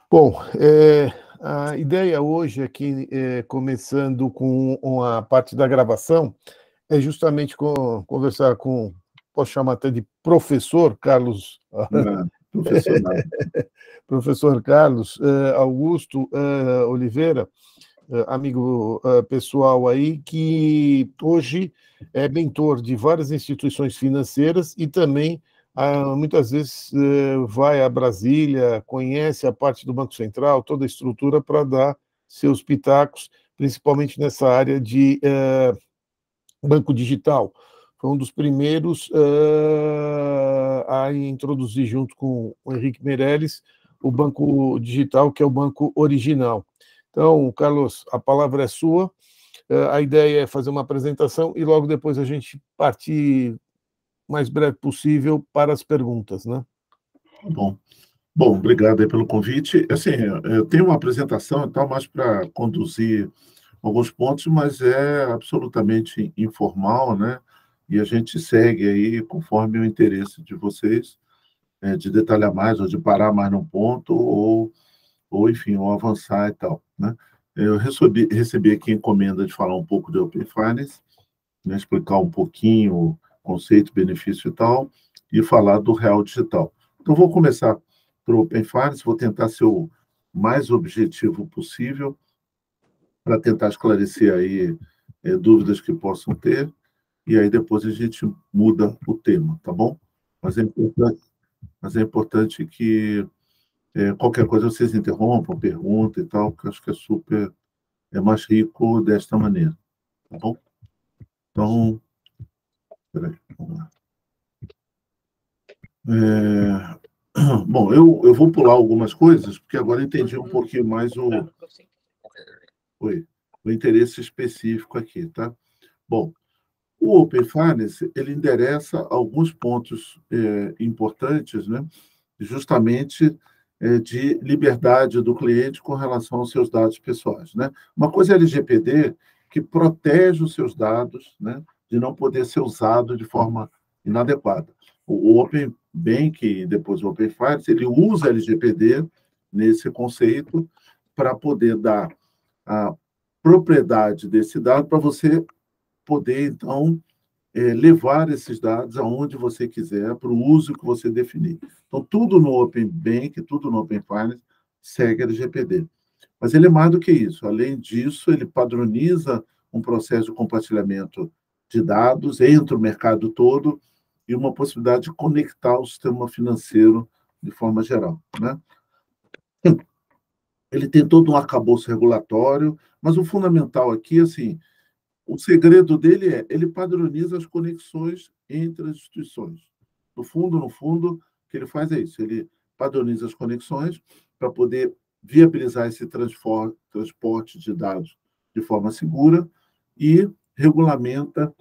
Bom, a ideia hoje aqui, começando com a parte da gravação, é justamente conversar com, posso chamar até de professor Carlos, Professor nada. professor Carlos Augusto Oliveira, amigo pessoal aí, que hoje é mentor de várias instituições financeiras e também muitas vezes vai a Brasília, conhece a parte do Banco Central, toda a estrutura para dar seus pitacos, principalmente nessa área de banco digital. Foi um dos primeiros a introduzir, junto com o Henrique Meirelles, o banco digital, que é o Banco Original. Então, Carlos, a palavra é sua. A ideia é fazer uma apresentação e logo depois a gente partir o mais breve possível para as perguntas, né? Bom, obrigado aí pelo convite. Assim, eu tenho uma apresentação e tal, mais para conduzir alguns pontos, mas é absolutamente informal, né? E a gente segue aí conforme o interesse de vocês, de detalhar mais, ou de parar mais num ponto, ou enfim, ou avançar e tal, né? Eu recebi aqui a encomenda de falar um pouco de Open Finance, né, explicar um pouquinho o conceito, benefício e tal, e falar do real digital. Então, vou começar pelo Open Finance, vou tentar ser o mais objetivo possível para tentar esclarecer aí dúvidas que possam ter, e aí depois a gente muda o tema, tá bom? Mas é importante que qualquer coisa vocês interrompam, perguntem e tal, que eu acho que é mais rico desta maneira, tá bom? Então, peraí, vamos lá. Bom, eu vou pular algumas coisas, porque agora eu entendi um pouquinho mais o interesse específico aqui, tá? Bom, o Open Finance, ele endereça alguns pontos importantes, né? Justamente de liberdade do cliente com relação aos seus dados pessoais, né? Uma coisa é a LGPD, que protege os seus dados, né, de não poder ser usado de forma inadequada. O Open Bank, depois o Open Finance, ele usa a LGPD nesse conceito para poder dar a propriedade desse dado para você poder, então, levar esses dados aonde você quiser, para o uso que você definir. Então, tudo no Open Bank, tudo no Open Finance, segue a LGPD. Mas ele é mais do que isso. Além disso, ele padroniza um processo de compartilhamento de dados entre o mercado todo e uma possibilidade de conectar o sistema financeiro de forma geral, né? Ele tem todo um arcabouço regulatório, mas o fundamental aqui, assim, o segredo dele ele padroniza as conexões entre as instituições. No fundo, o que ele faz é isso, ele padroniza as conexões para poder viabilizar esse transporte de dados de forma segura e regulamenta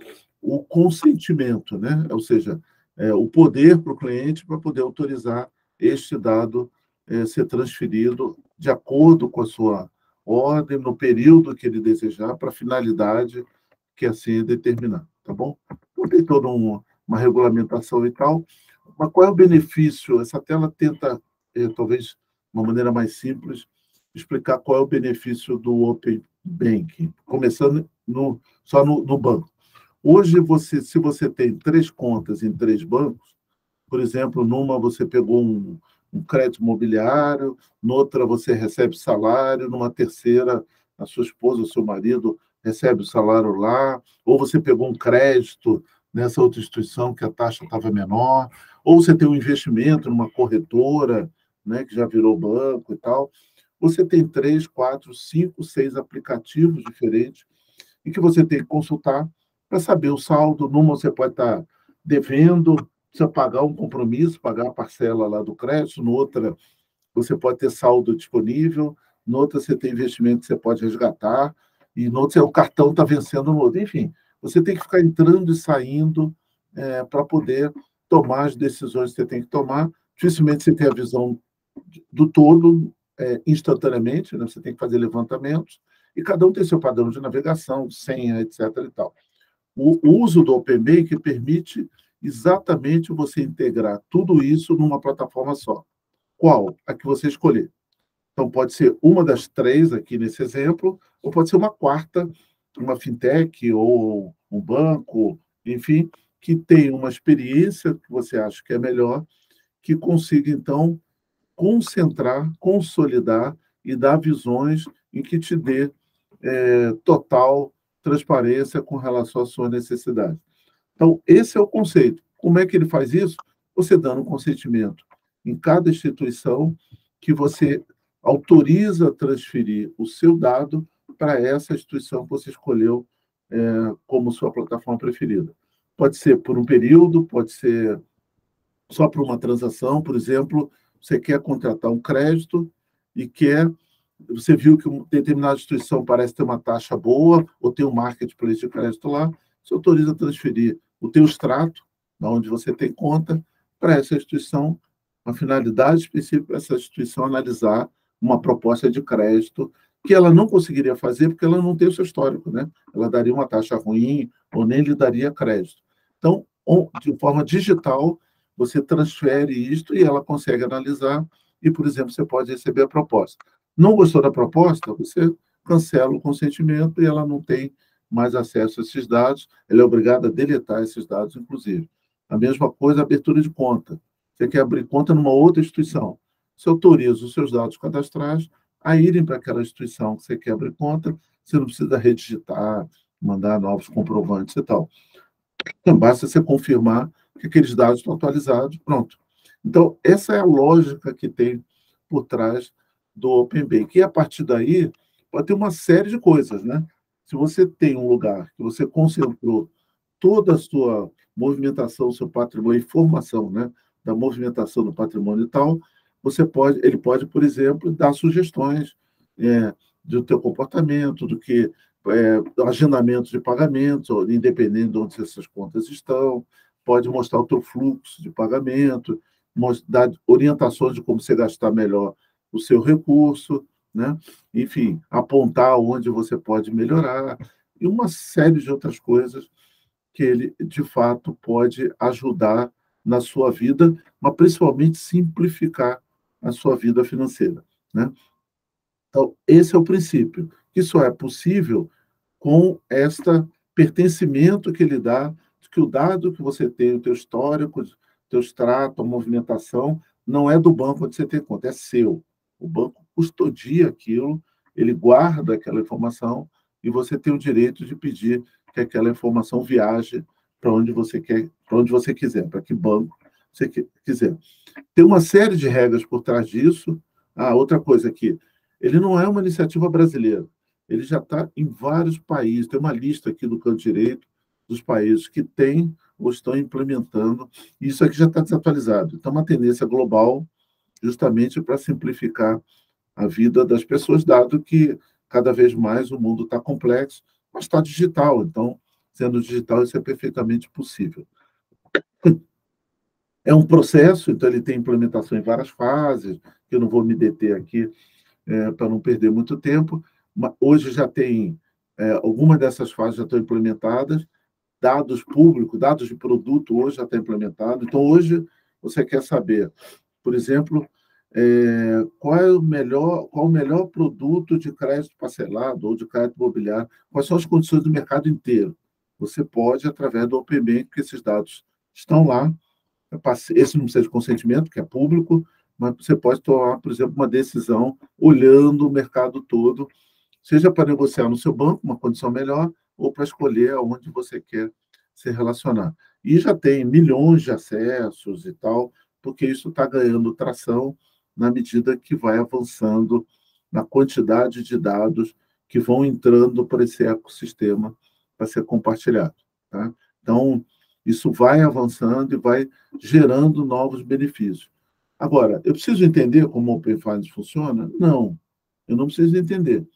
o consentimento, né? Ou seja, o poder para o cliente para poder autorizar este dado ser transferido de acordo com a sua ordem, no período que ele desejar, para a finalidade que assim determinar, tá bom? Então, tem toda uma regulamentação e tal, mas qual é o benefício? Essa tela tenta, talvez, de uma maneira mais simples, explicar qual é o benefício do Open Banking, começando só no banco. Hoje, se você tem 3 contas em 3 bancos, por exemplo, numa você pegou um crédito imobiliário, noutra você recebe salário, numa terceira a sua esposa, o seu marido recebe o salário lá, ou você pegou um crédito nessa outra instituição que a taxa estava menor, ou você tem um investimento numa corretora, né, que já virou banco e tal. Você tem 3, 4, 5, 6 aplicativos diferentes e que você tem que consultar para saber o saldo. Numa você pode estar devendo, precisa pagar um compromisso, pagar a parcela lá do crédito, noutra você pode ter saldo disponível, noutra você tem investimento que você pode resgatar, e noutra o cartão está vencendo no outro. Enfim, você tem que ficar entrando e saindo para poder tomar as decisões que você tem que tomar. Dificilmente você tem a visão do todo instantaneamente, né? Você tem que fazer levantamentos, e cada um tem seu padrão de navegação, senha, etc. e tal. O uso do Open Bank permite exatamente você integrar tudo isso numa plataforma só. Qual? A que você escolher. Então, pode ser uma das três aqui nesse exemplo, ou pode ser uma quarta, uma fintech ou um banco, enfim, que tenha uma experiência que você acha que é melhor, que consiga, então, concentrar, consolidar e dar visões em que te dê total transparência com relação à sua necessidade. Então, esse é o conceito. Como é que ele faz isso? Você dando um consentimento em cada instituição que você autoriza transferir o seu dado para essa instituição que você escolheu como sua plataforma preferida. Pode ser por um período, pode ser só por uma transação, por exemplo, você quer contratar um crédito e você viu que uma determinada instituição parece ter uma taxa boa ou tem um marketplace de crédito lá, você autoriza a transferir o teu extrato, onde você tem conta, para essa instituição, uma finalidade específica para essa instituição analisar uma proposta de crédito que ela não conseguiria fazer porque ela não tem o seu histórico, né? Ela daria uma taxa ruim ou nem lhe daria crédito. Então, de forma digital, você transfere isto e ela consegue analisar e, por exemplo, você pode receber a proposta. Não gostou da proposta? Você cancela o consentimento e ela não tem mais acesso a esses dados, ela é obrigada a deletar esses dados, inclusive. A mesma coisa, a abertura de conta. Você quer abrir conta numa outra instituição. Você autoriza os seus dados cadastrais a irem para aquela instituição que você quer abrir conta, você não precisa redigitar, mandar novos comprovantes e tal. Então, basta você confirmar que aqueles dados estão atualizados, pronto. Então, essa é a lógica que tem por trás do Open Banking. E, a partir daí, pode ter uma série de coisas, né? Se você tem um lugar que você concentrou toda a sua movimentação, seu patrimônio, informação, né, da movimentação do patrimônio e tal, ele pode, por exemplo, dar sugestões do teu comportamento, do agendamento de pagamentos, independente de onde essas contas estão, pode mostrar o teu fluxo de pagamento, dar orientações de como você gastar melhor o seu recurso, né? Enfim, apontar onde você pode melhorar e uma série de outras coisas que ele, de fato, pode ajudar na sua vida, mas principalmente simplificar a sua vida financeira, né? Então, esse é o princípio. Isso é possível com este pertencimento que ele dá, de que o dado que você tem, o teu histórico, o teu extrato, a movimentação, não é do banco onde você tem conta, é seu. O banco custodia aquilo, ele guarda aquela informação e você tem o direito de pedir que aquela informação viaje para onde você quer, para onde você quiser, para que banco você quiser. Tem uma série de regras por trás disso. Outra coisa aqui, ele não é uma iniciativa brasileira, ele já está em vários países, tem uma lista aqui do canto direito dos países que têm ou estão implementando, e isso aqui já está desatualizado. Então, uma tendência global, justamente para simplificar a vida das pessoas, dado que cada vez mais o mundo está complexo, mas está digital. Então, sendo digital, isso é perfeitamente possível. É um processo, então ele tem implementação em várias fases, que eu não vou me deter aqui para não perder muito tempo. Mas hoje já tem, algumas dessas fases já estão implementadas, dados públicos, dados de produto hoje já está implementado. Então, hoje, você quer saber, por exemplo, qual é o melhor produto de crédito parcelado ou de crédito imobiliário, quais são as condições do mercado inteiro. Você pode, através do Open Banking, porque esses dados estão lá, esse não precisa de consentimento, que é público, mas você pode tomar, por exemplo, uma decisão olhando o mercado todo, seja para negociar no seu banco uma condição melhor ou para escolher aonde você quer se relacionar. E já tem milhões de acessos e tal, porque isso está ganhando tração na medida que vai avançando na quantidade de dados que vão entrando para esse ecossistema para ser compartilhado. Tá? Então, isso vai avançando e vai gerando novos benefícios. Agora, eu preciso entender como o Open Finance funciona? Não, eu não preciso entender.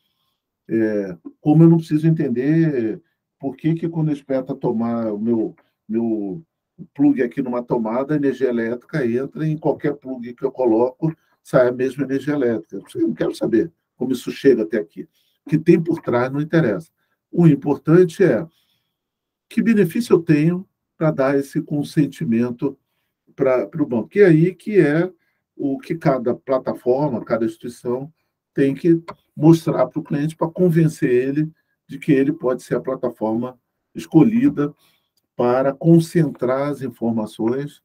Como eu não preciso entender por que quando eu espero tomar o meu plug aqui numa tomada, a energia elétrica entra e em qualquer plug que eu coloco, sai a mesma energia elétrica. Eu não quero saber como isso chega até aqui. O que tem por trás não interessa. O importante é que benefício eu tenho para dar esse consentimento para o banco. Que é aí que é o que cada plataforma, cada instituição tem que mostrar para o cliente para convencer ele de que ele pode ser a plataforma escolhida para concentrar as informações,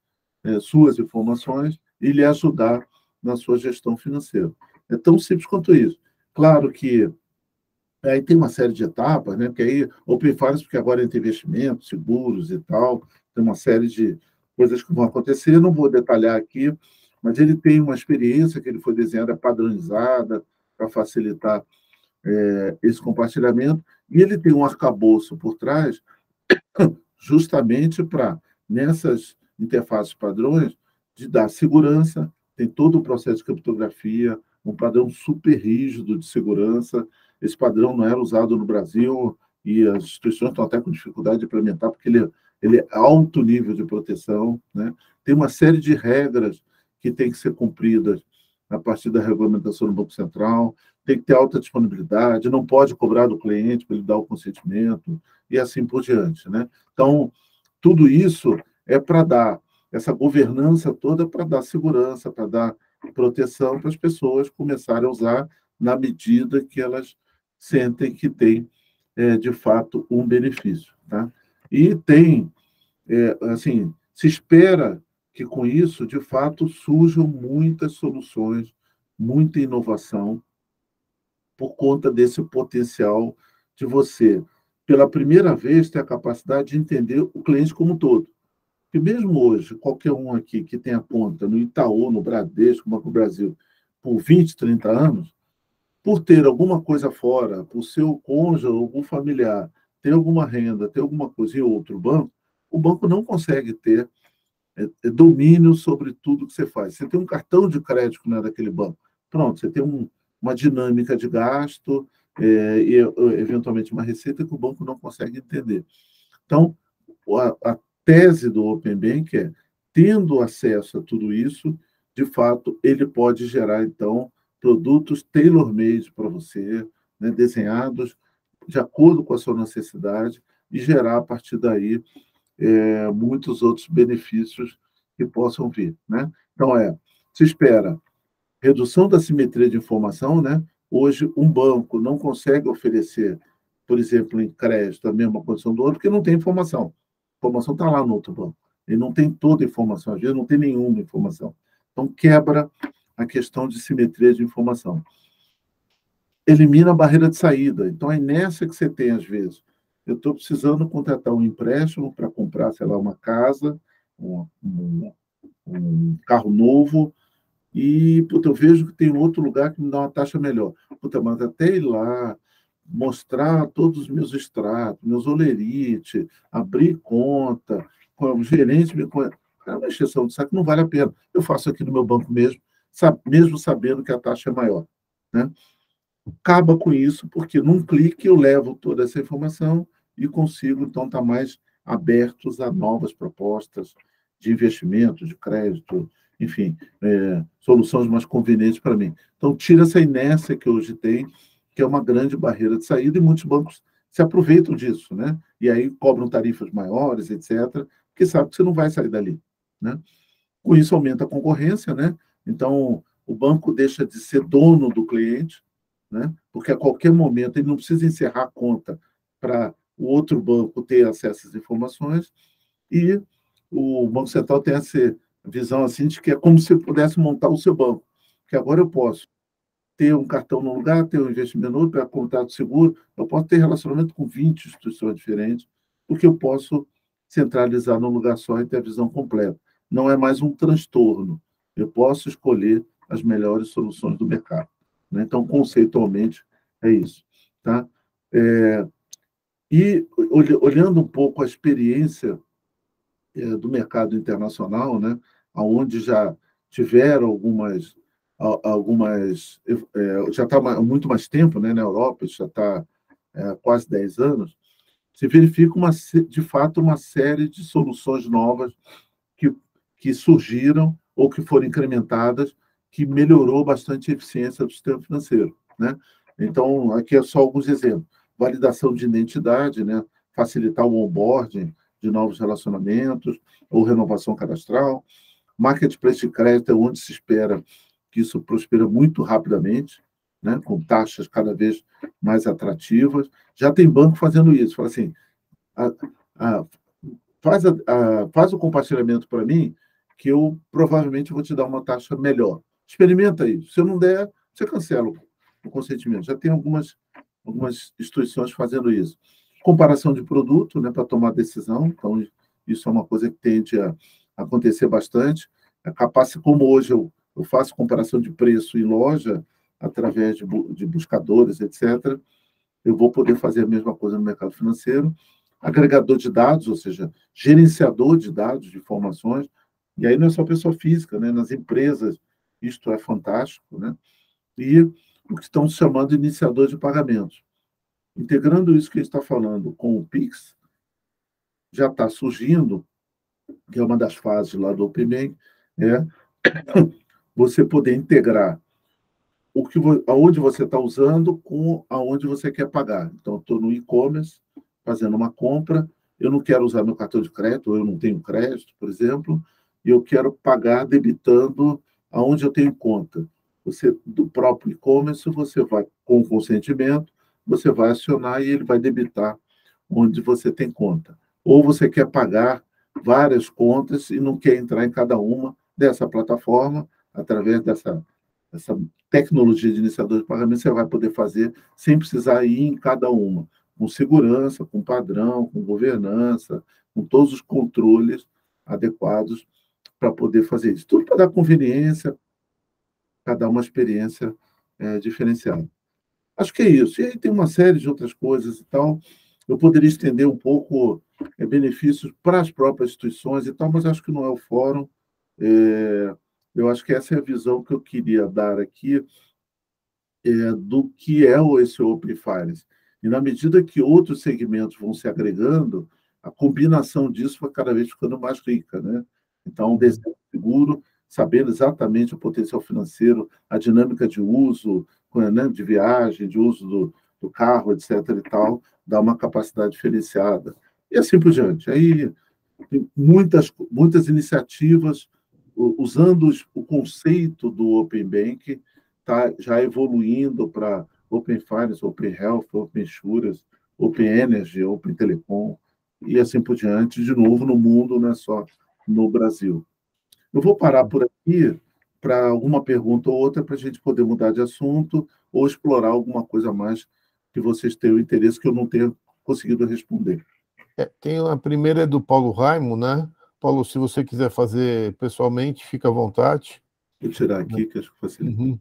suas informações, e lhe ajudar na sua gestão financeira. É tão simples quanto isso. Claro que aí tem uma série de etapas, né? Porque aí Open Finance, porque agora entra investimento, seguros e tal, tem uma série de coisas que vão acontecer, não vou detalhar aqui, mas ele tem uma experiência que ele foi desenhada padronizada para facilitar esse compartilhamento, e ele tem um arcabouço por trás justamente para, nessas interfaces padrões, de dar segurança, tem todo o processo de criptografia, um padrão super rígido de segurança. Esse padrão não era usado no Brasil e as instituições estão até com dificuldade de implementar, porque ele é alto nível de proteção, né? Tem uma série de regras que têm que ser cumpridas a partir da regulamentação do Banco Central, tem que ter alta disponibilidade, não pode cobrar do cliente para ele dar o consentimento, e assim por diante, né? Então, tudo isso é para dar, essa governança toda para dar segurança, para dar proteção para as pessoas começarem a usar na medida que elas sentem que tem, de fato, um benefício, tá? E tem, assim, se espera que com isso, de fato, surjam muitas soluções, muita inovação, por conta desse potencial de você, pela primeira vez, ter a capacidade de entender o cliente como um todo. E mesmo hoje, qualquer um aqui que tenha conta no Itaú, no Bradesco, no Banco do Brasil, por 20, 30 anos, por ter alguma coisa fora, por seu cônjuge ou algum familiar ter alguma renda, ter alguma coisa em outro banco, o banco não consegue ter domínio sobre tudo que você faz. Você tem um cartão de crédito, né, daquele banco. Pronto, você tem uma dinâmica de gasto e, eventualmente, uma receita que o banco não consegue entender. Então, a tese do Open Bank é, tendo acesso a tudo isso, de fato, ele pode gerar, então, produtos tailor-made para você, né, desenhados de acordo com a sua necessidade e gerar, a partir daí, muitos outros benefícios que possam vir, né? Então, se espera redução da simetria de informação, né? Hoje, um banco não consegue oferecer, por exemplo, em crédito, a mesma condição do outro, porque não tem informação. A informação está lá no outro banco. Ele não tem toda a informação, às vezes não tem nenhuma informação. Então, quebra a questão de simetria de informação. Elimina a barreira de saída. Então, é inércia que você tem, às vezes. Eu estou precisando contratar um empréstimo para comprar, sei lá, uma casa, um carro novo, e puta, eu vejo que tem outro lugar que me dá uma taxa melhor. Puta, mas até ir lá, mostrar todos os meus extratos, meus olerite, abrir conta, o gerente me conhece. É uma exceção de saco, não vale a pena. Eu faço aqui no meu banco mesmo, mesmo sabendo que a taxa é maior, né? Acaba com isso, porque num clique eu levo toda essa informação e consigo, então, estar mais abertos a novas propostas de investimento, de crédito, enfim, soluções mais convenientes para mim. Então, tira essa inércia que hoje tem, que é uma grande barreira de saída, e muitos bancos se aproveitam disso, né? E aí cobram tarifas maiores, etc., porque sabe que você não vai sair dali, né? Com isso, aumenta a concorrência, né? Então, o banco deixa de ser dono do cliente, né? Porque a qualquer momento ele não precisa encerrar a conta para o outro banco ter acesso às informações, e o Banco Central tem essa visão assim de que é como se eu pudesse montar o seu banco, que agora eu posso ter um cartão num lugar, ter um investimento no outro, para contrato seguro, eu posso ter relacionamento com 20 instituições diferentes, porque eu posso centralizar num lugar só e ter a visão completa. Não é mais um transtorno. Eu posso escolher as melhores soluções do mercado, né? Então, conceitualmente, é isso, tá? E olhando um pouco a experiência do mercado internacional, né, onde já tiveram algumas já está muito mais tempo, né, na Europa, já está quase 10 anos, se verifica, de fato, uma série de soluções novas que surgiram ou que foram incrementadas, que melhorou bastante a eficiência do sistema financeiro, né? Então, aqui é só alguns exemplos. Validação de identidade, né? Facilitar o onboarding de novos relacionamentos ou renovação cadastral, Marketplace de crédito é onde se espera que isso prospere muito rapidamente, né, com taxas cada vez mais atrativas. Já tem banco fazendo isso. Fala assim, a, a, faz o compartilhamento para mim, que eu provavelmente vou te dar uma taxa melhor. Experimenta isso. Se eu não der, você cancela o consentimento. Já tem algumas instituições fazendo isso. Comparação de produto, né, para tomar decisão. Então, isso é uma coisa que tende a acontecer bastante. É capaz, como hoje eu faço comparação de preço em loja, através de buscadores, etc., eu vou poder fazer a mesma coisa no mercado financeiro. Agregador de dados, ou seja, gerenciador de dados, de informações, e aí não é só pessoa física, né? Nas empresas, isto é fantástico, né? E o que estão chamando de iniciador de pagamentos. Integrando isso que a gente está falando com o Pix, já está surgindo, que é uma das fases lá do OpenBank, é você poder integrar aonde você está usando com aonde você quer pagar. Então, estou no e-commerce, fazendo uma compra, eu não quero usar meu cartão de crédito, ou eu não tenho crédito, por exemplo, e eu quero pagar debitando aonde eu tenho conta. Você, do próprio e-commerce, você vai, com consentimento, você vai acionar e ele vai debitar onde você tem conta. Ou você quer pagar várias contas e não quer entrar em cada uma dessa plataforma, através dessa tecnologia de iniciador de pagamento, você vai poder fazer sem precisar ir em cada uma, com segurança, com padrão, com governança, com todos os controles adequados para poder fazer isso. Tudo para dar conveniência, para dar uma experiência diferenciada. Acho que é isso. E aí tem uma série de outras coisas e tal. Eu poderia estender um pouco benefícios para as próprias instituições e tal, mas acho que não é o fórum. Eu acho que essa é a visão que eu queria dar aqui do que é esse Open Finance. E na medida que outros segmentos vão se agregando, a combinação disso vai cada vez ficando mais rica, né? Então, um desenho seguro, sabendo exatamente o potencial financeiro, a dinâmica de uso, né, de viagem, de uso do carro, etc. e tal, dá uma capacidade diferenciada. E assim por diante. Aí tem muitas iniciativas usando o conceito do Open Bank, está já evoluindo para Open Finance, Open Health, Open Insurance, Open Energy, Open Telecom, e assim por diante, de novo, no mundo, não é só no Brasil. Eu vou parar por aqui para alguma pergunta ou outra, para a gente poder mudar de assunto ou explorar alguma coisa a mais que vocês tenham interesse, que eu não tenha conseguido responder. Tem a primeira é do Paulo Raimo, né? Paulo, se você quiser fazer pessoalmente, fica à vontade. Vou tirar aqui, que acho que facilita. Uhum.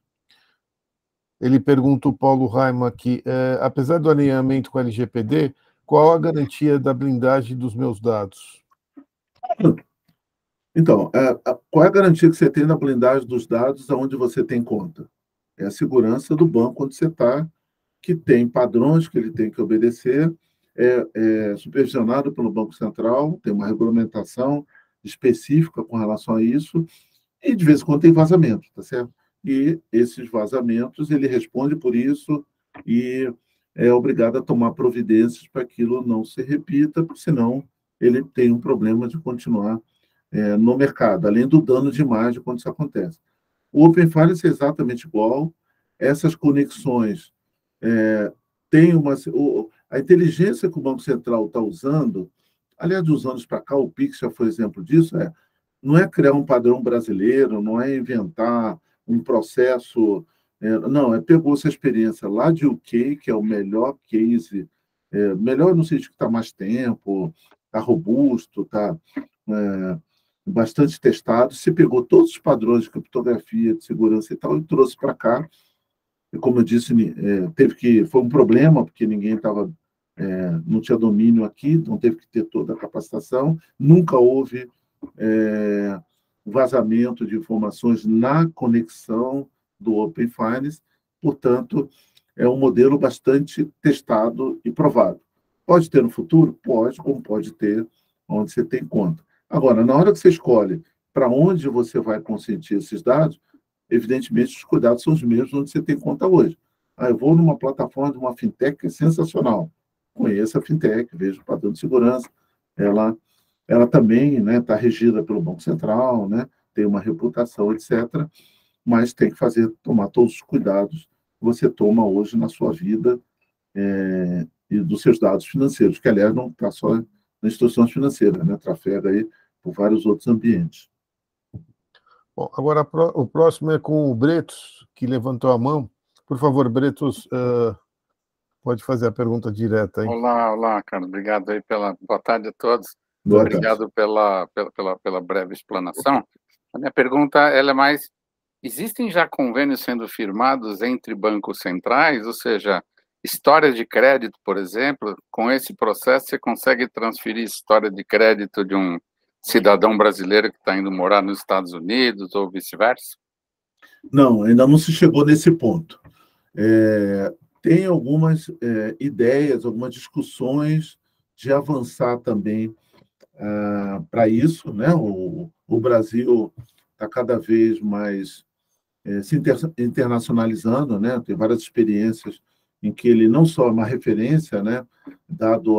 Ele pergunta, o Paulo Raimo aqui, apesar do alinhamento com a LGPD, qual a garantia da blindagem dos meus dados? Então, qual é a garantia que você tem na blindagem dos dados aonde você tem conta? É a segurança do banco onde você está, que tem padrões que ele tem que obedecer, é supervisionado pelo Banco Central, tem uma regulamentação específica com relação a isso, e de vez em quando tem vazamento, tá certo? E esses vazamentos, ele responde por isso e é obrigado a tomar providências para aquilo não se repita, porque senão ele tem um problema de continuar no mercado, além do dano de imagem quando isso acontece. O Open Finance é exatamente igual, essas conexões tem a inteligência que o Banco Central está usando, aliás, de uns anos para cá, o Pix já foi exemplo disso, não é criar um padrão brasileiro, não é inventar um processo, não, pegou essa experiência lá de UK, que é o melhor case, melhor no sentido que está mais tempo, está robusto, está bastante testado, se pegou todos os padrões de criptografia, de segurança e tal, e trouxe para cá. E como eu disse, foi um problema, porque ninguém não tinha domínio aqui, então teve que ter toda a capacitação. Nunca houve vazamento de informações na conexão do Open Finance, portanto, é um modelo bastante testado e provado. Pode ter no futuro? Pode, como pode ter onde você tem conta. Agora, na hora que você escolhe para onde você vai consentir esses dados, evidentemente, os cuidados são os mesmos onde você tem conta hoje. Eu vou numa plataforma de uma fintech que é sensacional. Conheço a fintech, vejo o padrão de segurança. Ela também está regida pelo Banco Central, né? tem uma reputação, etc., mas tem que tomar todos os cuidados que você toma hoje na sua vida e dos seus dados financeiros, que, aliás, não está só nas instituições financeiras, né? Trafega aí por vários outros ambientes. Bom, agora o próximo é com o Bretos, que levantou a mão. Por favor, Bretos, pode fazer a pergunta direta aí. Olá, Carlos. Obrigado aí boa tarde a todos. Boa Obrigado pela breve explanação. A minha pergunta ela é mais: existem já convênios sendo firmados entre bancos centrais? Ou seja, história de crédito, por exemplo, com esse processo você consegue transferir história de crédito de um cidadão brasileiro que está indo morar nos Estados Unidos ou vice-versa? Não, ainda não se chegou nesse ponto. Tem algumas ideias, algumas discussões de avançar também para isso, né? O Brasil está cada vez mais se internacionalizando, né? Tem várias experiências em que ele não só é uma referência, né? Dado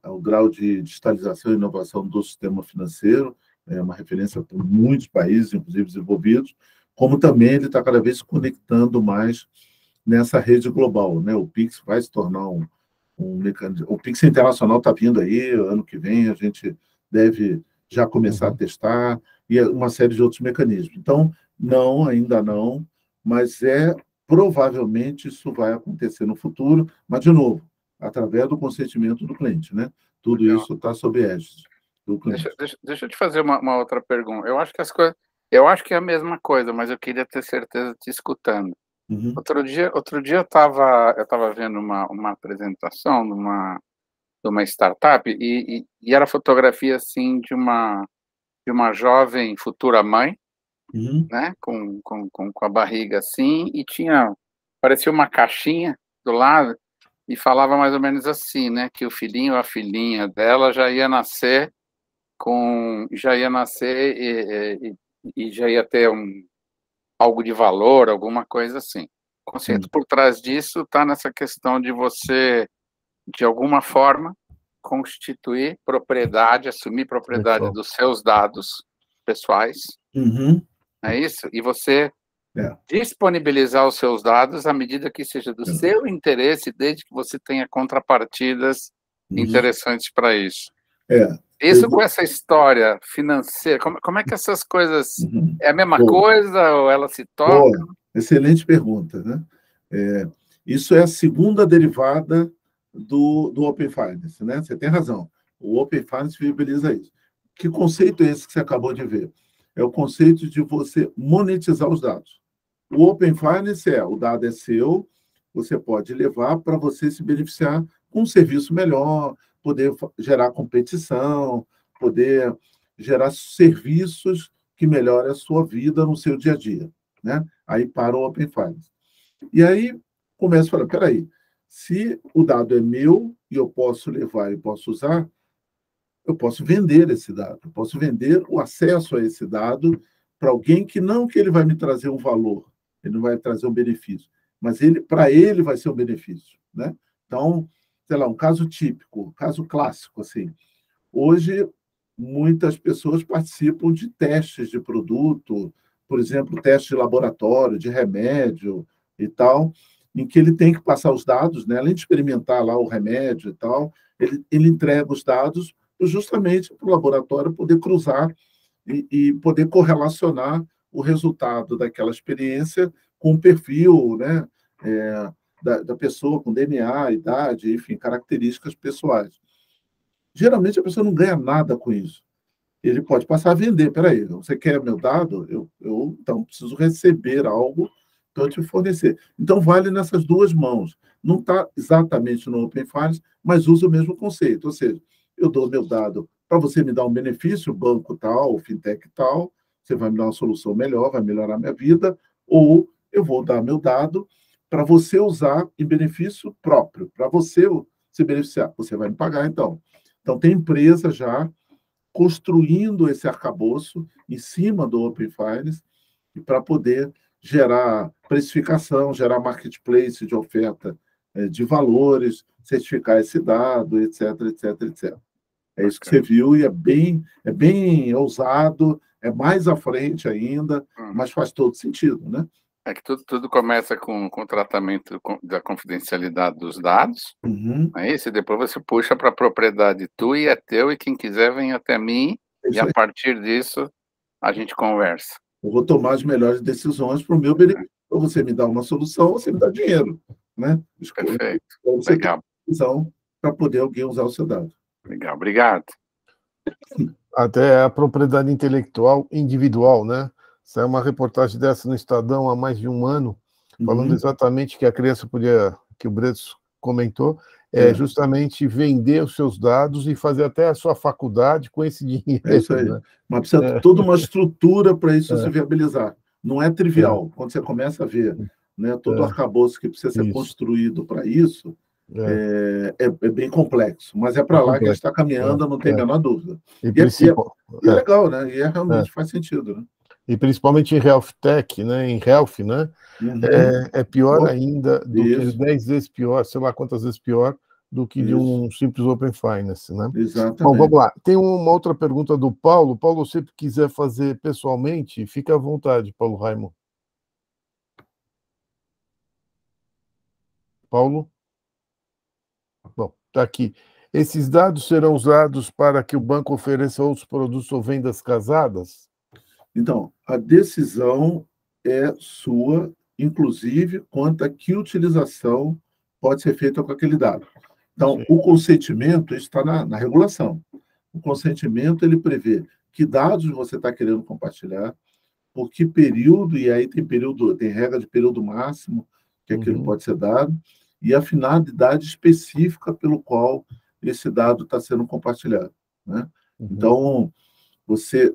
o grau de digitalização e inovação do sistema financeiro, é uma referência para muitos países, inclusive desenvolvidos, como também ele está cada vez se conectando mais nessa rede global, né? O Pix vai se tornar um mecanismo. O Pix internacional está vindo aí, ano que vem a gente deve já começar a testar, e uma série de outros mecanismos. Então, não, ainda não, mas provavelmente isso vai acontecer no futuro, mas, de novo, através do consentimento do cliente, né? Tudo Legal. isso está sob égide do cliente. Deixa eu te fazer uma outra pergunta. Eu acho que é a mesma coisa, mas eu queria ter certeza te escutando. Uhum. Outro dia eu estava vendo uma apresentação de uma startup e era fotografia assim de uma jovem futura mãe, Uhum. né, com a barriga assim, e parecia uma caixinha do lado e falava mais ou menos assim, né, que o filhinho ou a filhinha dela já ia nascer e já ia ter algo de valor, alguma coisa assim. O conceito por trás disso está nessa questão de você, de alguma forma, constituir propriedade, assumir propriedade Legal. dos seus dados pessoais, Uhum. é isso? E você É. disponibilizar os seus dados à medida que seja do seu interesse, desde que você tenha contrapartidas interessantes para isso. Isso com essa história financeira, como é que essas coisas... É a mesma coisa ou ela se toca? Excelente pergunta, né? Isso é a segunda derivada do Open Finance, né? Você tem razão. O Open Finance viabiliza isso. Que conceito é esse que você acabou de ver? É o conceito de você monetizar os dados. O Open Finance o dado é seu, você pode levar para você se beneficiar com um serviço melhor, poder gerar competição, poder gerar serviços que melhorem a sua vida no seu dia a dia, né? Aí para o Open Finance. E aí começa a falar, peraí, se o dado é meu e eu posso levar e posso usar, eu posso vender esse dado, eu posso vender o acesso a esse dado para alguém que ele vai me trazer um valor, ele não vai trazer um benefício, mas para ele vai ser um benefício, né? Então, sei lá, um caso típico, caso clássico, assim. Hoje, muitas pessoas participam de testes de produto, por exemplo, teste de laboratório, de remédio e tal, em que ele tem que passar os dados, né? Além de experimentar lá o remédio e tal, ele entrega os dados justamente para o laboratório poder cruzar e poder correlacionar o resultado daquela experiência com o perfil, né? Da pessoa, com DNA, idade, enfim, características pessoais. Geralmente, a pessoa não ganha nada com isso. Ele pode passar a vender. Peraí, você quer meu dado? Eu então, preciso receber algo para eu te fornecer. Então, vale nessas duas mãos. Não está exatamente no Open Finance, mas usa o mesmo conceito. Ou seja, eu dou meu dado para você me dar um benefício, banco tal, fintech tal, você vai me dar uma solução melhor, vai melhorar a minha vida, ou eu vou dar meu dado para você usar em benefício próprio, para você se beneficiar. Você vai me pagar, então. Então, tem empresa já construindo esse arcabouço em cima do Open Finance para poder gerar precificação, gerar marketplace de oferta de valores, certificar esse dado, etc, etc, etc. É isso que você viu e é bem ousado, é mais à frente ainda, mas faz todo sentido, né? É que tudo começa com o tratamento da confidencialidade dos dados, é isso? E depois você puxa para a propriedade tua e é teu, e quem quiser vem até mim, e a partir disso a gente conversa. Eu vou tomar as melhores decisões para o meu benefício. Ou você me dá uma solução, ou você me dá dinheiro, né? Perfeito. Então, você Legal. tem decisão para poder alguém usar o seu dado. Legal, obrigado. Até a propriedade intelectual individual, né? Saiu uma reportagem dessa no Estadão há mais de um ano, falando exatamente que a criança podia, que o Bretos comentou, justamente vender os seus dados e fazer até a sua faculdade com esse dinheiro. É isso aí. Né? Mas precisa toda uma estrutura para isso se viabilizar. Não é trivial. Quando você começa a ver, né, todo o arcabouço que precisa ser construído para isso, é bem complexo. Mas é para lá que a gente está caminhando, não tem a menor dúvida. E é legal, né? E realmente faz sentido, né? E principalmente em health tech, né? Em health, né? É pior ainda, do que 10 vezes pior, sei lá quantas vezes pior, do que de um simples Open Finance, né? Exatamente. Bom, vamos lá. Tem uma outra pergunta do Paulo. Paulo, se quiser fazer pessoalmente, fica à vontade, Paulo Raimon. Paulo? Bom, está aqui. Esses dados serão usados para que o banco ofereça outros produtos ou vendas casadas? Então, a decisão é sua, inclusive quanto a que utilização pode ser feita com aquele dado. Então, o consentimento está na regulação. O consentimento, ele prevê que dados você está querendo compartilhar, por que período, e aí tem regra de período máximo que aquilo pode ser dado, e a finalidade específica pelo qual esse dado está sendo compartilhado, né? Então, você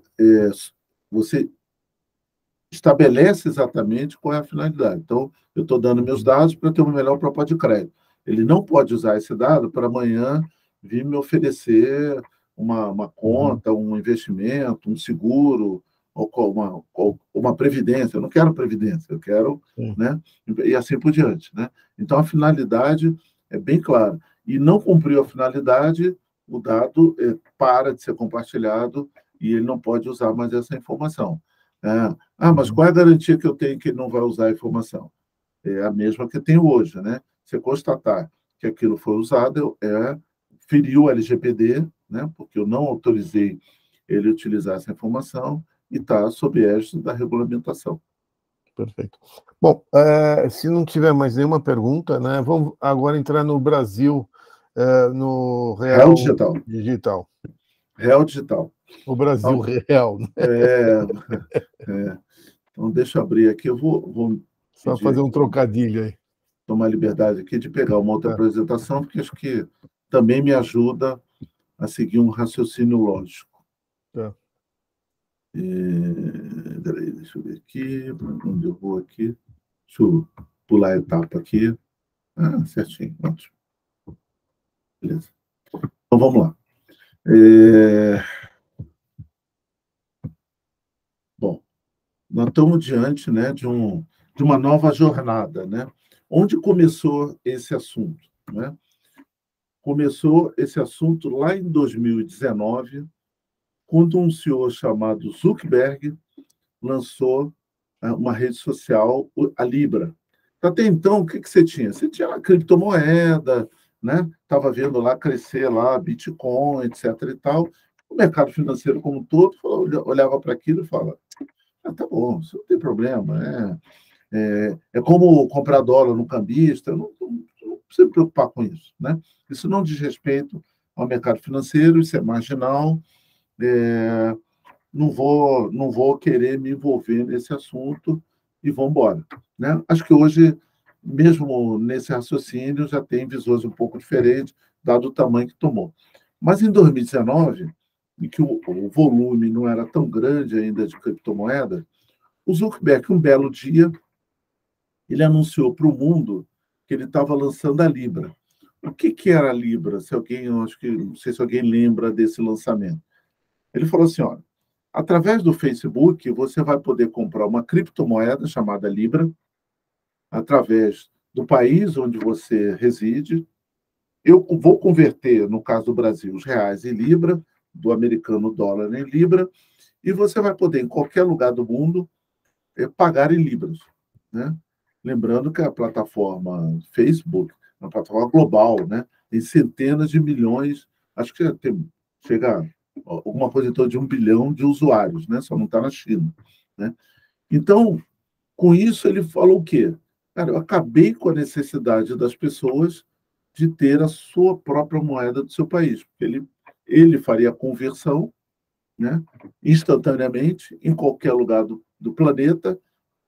estabelece exatamente qual é a finalidade. Então, eu estou dando meus dados para ter uma melhor proposta de crédito. Ele não pode usar esse dado para amanhã vir me oferecer uma conta, um investimento, um seguro, ou uma previdência. Eu não quero previdência, eu quero, né? E assim por diante, né? Então, a finalidade é bem clara. E não cumpriu a finalidade, o dado para de ser compartilhado e ele não pode usar mais essa informação. Mas qual é a garantia que eu tenho que ele não vai usar a informação? É a mesma que eu tenho hoje, né? Se constatar que aquilo foi usado, feriu o LGPD, né? Porque eu não autorizei ele utilizar essa informação e está sob égide da regulamentação. Perfeito. Bom, se não tiver mais nenhuma pergunta, né, vamos agora entrar no Brasil, no Real Digital. Real Digital. O Brasil real. Né? Então, deixa eu abrir aqui. Eu vou só fazer um trocadilho aí. Tomar liberdade aqui de pegar uma outra apresentação, porque acho que também me ajuda a seguir um raciocínio lógico. Peraí, deixa eu ver aqui. Onde eu vou aqui? Deixa eu pular a etapa aqui. Certinho. Ótimo. Beleza. Então, vamos lá. Bom, nós estamos diante, né, de uma nova jornada, né? Onde começou esse assunto, né? Começou esse assunto lá em 2019, quando um senhor chamado Zuckerberg lançou uma rede social, a Libra. Até então, o que você tinha? Você tinha a criptomoeda, né? Estava vendo lá crescer lá Bitcoin, etc. e tal. O mercado financeiro como um todo olhava para aquilo e falava: tá bom, isso não tem problema, né? É como comprar dólar no cambista, eu não precisa me preocupar com isso, né? Isso não diz respeito ao mercado financeiro, isso é marginal, não vou querer me envolver nesse assunto e vamos embora, né? Acho que hoje, mesmo nesse raciocínio, já tem visões um pouco diferentes, dado o tamanho que tomou. Mas em 2019, em que o volume não era tão grande ainda de criptomoeda, o Zuckerberg, um belo dia, ele anunciou para o mundo que ele estava lançando a Libra. O que era a Libra? Não sei se alguém lembra desse lançamento. Ele falou assim: olha, através do Facebook, você vai poder comprar uma criptomoeda chamada Libra, através do país onde você reside. Eu vou converter, no caso do Brasil, os reais em Libra, do americano dólar em Libra, e você vai poder, em qualquer lugar do mundo, pagar em libras, né? Lembrando que a plataforma Facebook é uma plataforma global, né? Tem centenas de milhões, acho que chega a alguma coisa em torno de 1 bilhão de usuários, né? Só não está na China, né? Então, com isso, ele falou o quê? Cara, eu acabei com a necessidade das pessoas de ter a sua própria moeda do seu país, porque ele faria a conversão, né, instantaneamente, em qualquer lugar do planeta,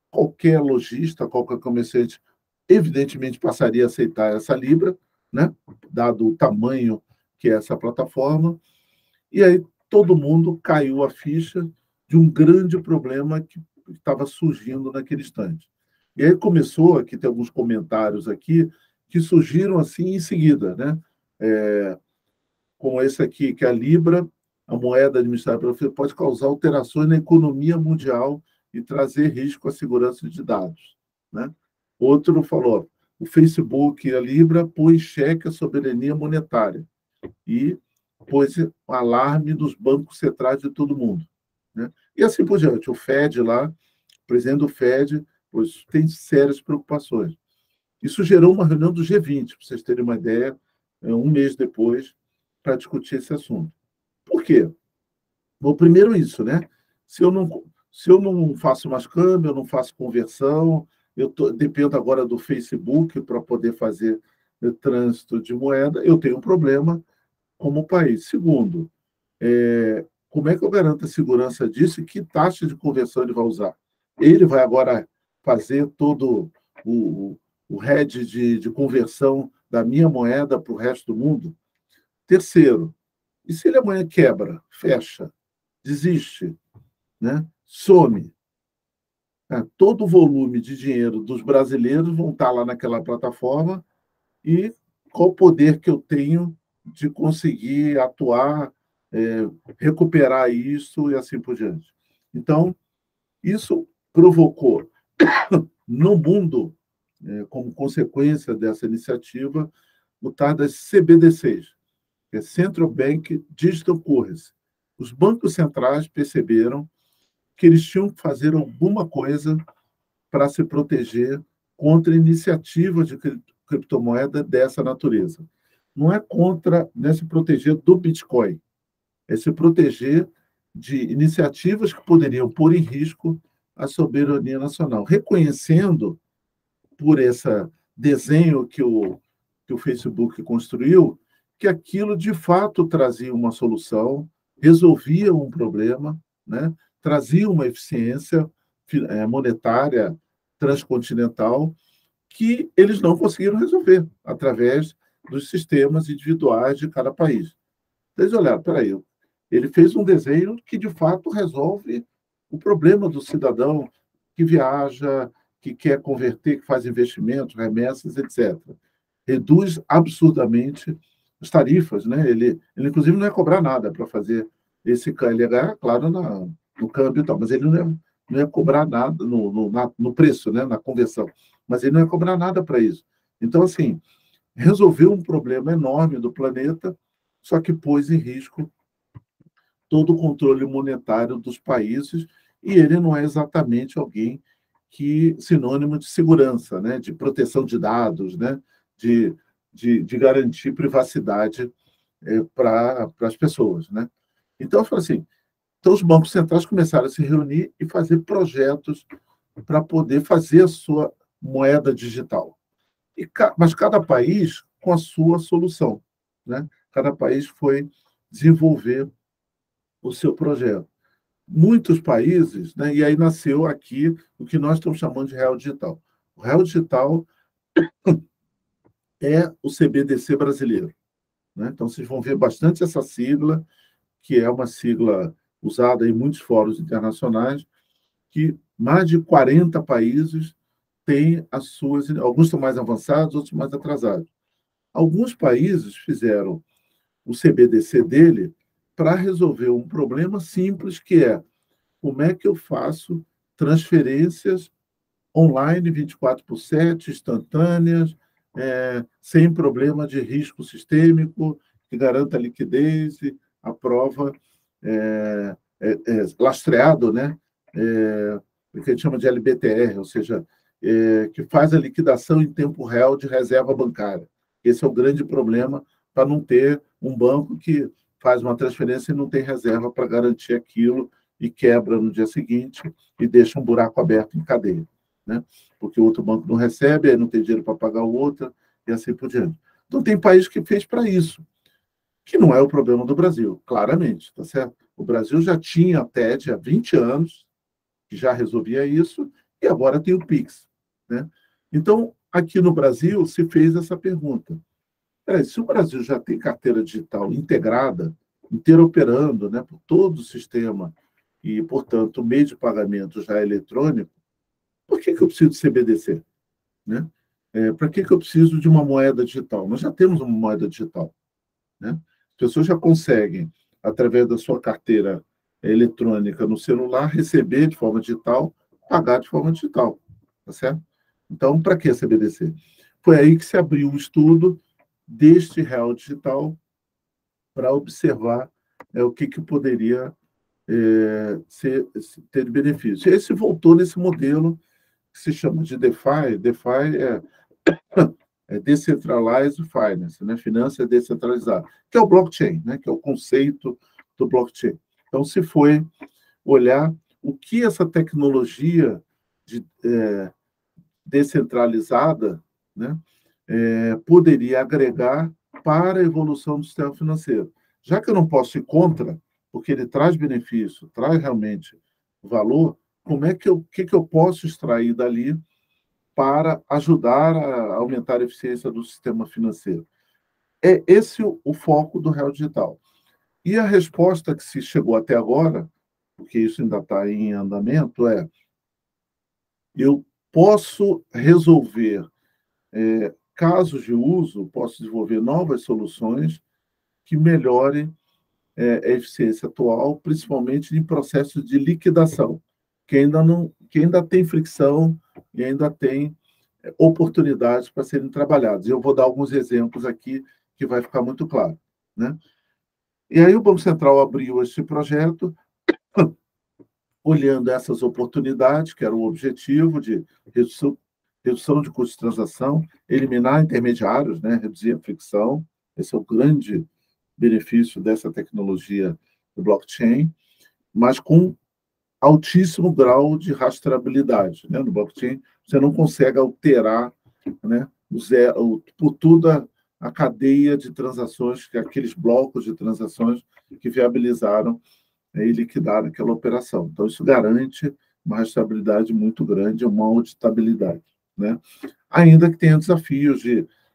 qualquer lojista, qualquer comerciante, evidentemente passaria a aceitar essa Libra, né, dado o tamanho que é essa plataforma, e aí todo mundo caiu a ficha de um grande problema que estava surgindo naquele instante. E aí começou, aqui tem alguns comentários aqui, que surgiram assim em seguida, né? Como esse aqui, que é a Libra, a moeda administrada pelo Facebook, pode causar alterações na economia mundial e trazer risco à segurança de dados, né? Outro falou, o Facebook e a Libra põe em xeque a soberania monetária e pôs alarme dos bancos centrais de todo mundo, né? E assim por diante. O Fed lá, o presidente do Fed, pois, tem sérias preocupações. Isso gerou uma reunião do G20, para vocês terem uma ideia, um mês depois, para discutir esse assunto. Por quê? Bom, primeiro isso, né? Se eu não faço mais câmbio, eu não faço conversão, dependo agora do Facebook para poder fazer trânsito de moeda, eu tenho um problema como país. Segundo, como é que eu garanto a segurança disso e que taxa de conversão ele vai usar? Ele vai agora fazer todo o hedge de conversão da minha moeda para o resto do mundo? Terceiro, e se ele amanhã quebra, fecha, desiste, né? Some? Todo o volume de dinheiro dos brasileiros vão estar lá naquela plataforma e qual o poder que eu tenho de conseguir atuar, recuperar isso e assim por diante. Então, isso provocou no mundo, como consequência dessa iniciativa, o tal das CBDCs, que é Central Bank Digital Currency. Os bancos centrais perceberam que eles tinham que fazer alguma coisa para se proteger contra iniciativas de criptomoeda dessa natureza. Não é se proteger do Bitcoin, é se proteger de iniciativas que poderiam pôr em risco a soberania nacional, reconhecendo por esse desenho que o Facebook construiu, que aquilo de fato trazia uma solução, resolvia um problema, né? Trazia uma eficiência monetária transcontinental que eles não conseguiram resolver através dos sistemas individuais de cada país. Eles olharam, peraí, ele fez um desenho que de fato resolve o problema do cidadão que viaja, que quer converter, que faz investimentos, remessas, etc. Reduz absurdamente as tarifas, né? Ele inclusive não ia cobrar nada para fazer esse câmbio, ele ia ganhar, claro, no câmbio e tal, mas ele não ia cobrar nada no preço, né? Na conversão, mas ele não ia cobrar nada para isso. Então, assim, resolveu um problema enorme do planeta, só que pôs em risco todo o controle monetário dos países, e ele não é exatamente alguém sinônimo de segurança, né? De proteção de dados, né? De garantir privacidade para as pessoas, né? Então, eu falo assim, então os bancos centrais começaram a se reunir e fazer projetos para poder fazer a sua moeda digital. Mas cada país com a sua solução, né? Cada país foi desenvolver o seu projeto. Muitos países, né? E aí nasceu aqui o que nós estamos chamando de real digital. O real digital é o CBDC brasileiro, né? Então, vocês vão ver bastante essa sigla, que é uma sigla usada em muitos fóruns internacionais, que mais de 40 países têm as suas... Alguns estão mais avançados, outros mais atrasados. Alguns países fizeram o CBDC dele para resolver um problema simples, que é como é que eu faço transferências online 24/7, instantâneas, sem problema de risco sistêmico, que garanta a liquidez, a prova lastreado, né? O que a gente chama de LBTR, ou seja, que faz a liquidação em tempo real de reserva bancária. Esse é o grande problema, para não ter um banco que faz uma transferência e não tem reserva para garantir aquilo e quebra no dia seguinte e deixa um buraco aberto em cadeia, né? Porque o outro banco não recebe, aí não tem dinheiro para pagar o outro e assim por diante. Então, tem país que fez para isso, que não é o problema do Brasil, claramente, tá certo? O Brasil já tinha a TED há 20 anos, que já resolvia isso, e agora tem o Pix, né? Então, aqui no Brasil, se fez essa pergunta. Se o Brasil já tem carteira digital integrada, interoperando, né, por todo o sistema, e, portanto, o meio de pagamento já é eletrônico, por que eu preciso de CBDC? Né? Para que eu preciso de uma moeda digital? Nós já temos uma moeda digital. Né? As pessoas já conseguem, através da sua carteira eletrônica no celular, receber de forma digital, pagar de forma digital. Tá certo? Então, para que a CBDC? Foi aí que se abriu o estudo deste real digital para observar o que poderia ter de benefício. Esse voltou nesse modelo que se chama de DeFi. DeFi é Decentralized Finance, né? Finança descentralizada, que é o blockchain, né? Que é o conceito do blockchain. Então, se foi olhar o que essa tecnologia descentralizada, né, poderia agregar para a evolução do sistema financeiro. Já que eu não posso ir contra, porque ele traz benefício, traz realmente valor, que eu posso extrair dali para ajudar a aumentar a eficiência do sistema financeiro? É esse o foco do Real Digital. E a resposta que se chegou até agora, porque isso ainda está em andamento, eu posso resolver casos de uso, posso desenvolver novas soluções que melhorem a eficiência atual, principalmente em processos de liquidação, que ainda tem fricção e ainda tem oportunidades para serem trabalhadas. Eu vou dar alguns exemplos aqui que vai ficar muito claro, né? E aí o Banco Central abriu esse projeto, olhando essas oportunidades, que era o objetivo de redução de custos de transação, eliminar intermediários, né? Reduzir a fricção. Esse é o grande benefício dessa tecnologia do blockchain, mas com altíssimo grau de rastreabilidade, né? No blockchain, você não consegue alterar, né, por toda a cadeia de transações, aqueles blocos de transações que viabilizaram e liquidaram aquela operação. Então, isso garante uma rastreabilidade muito grande, uma auditabilidade, né? Ainda que tenha desafios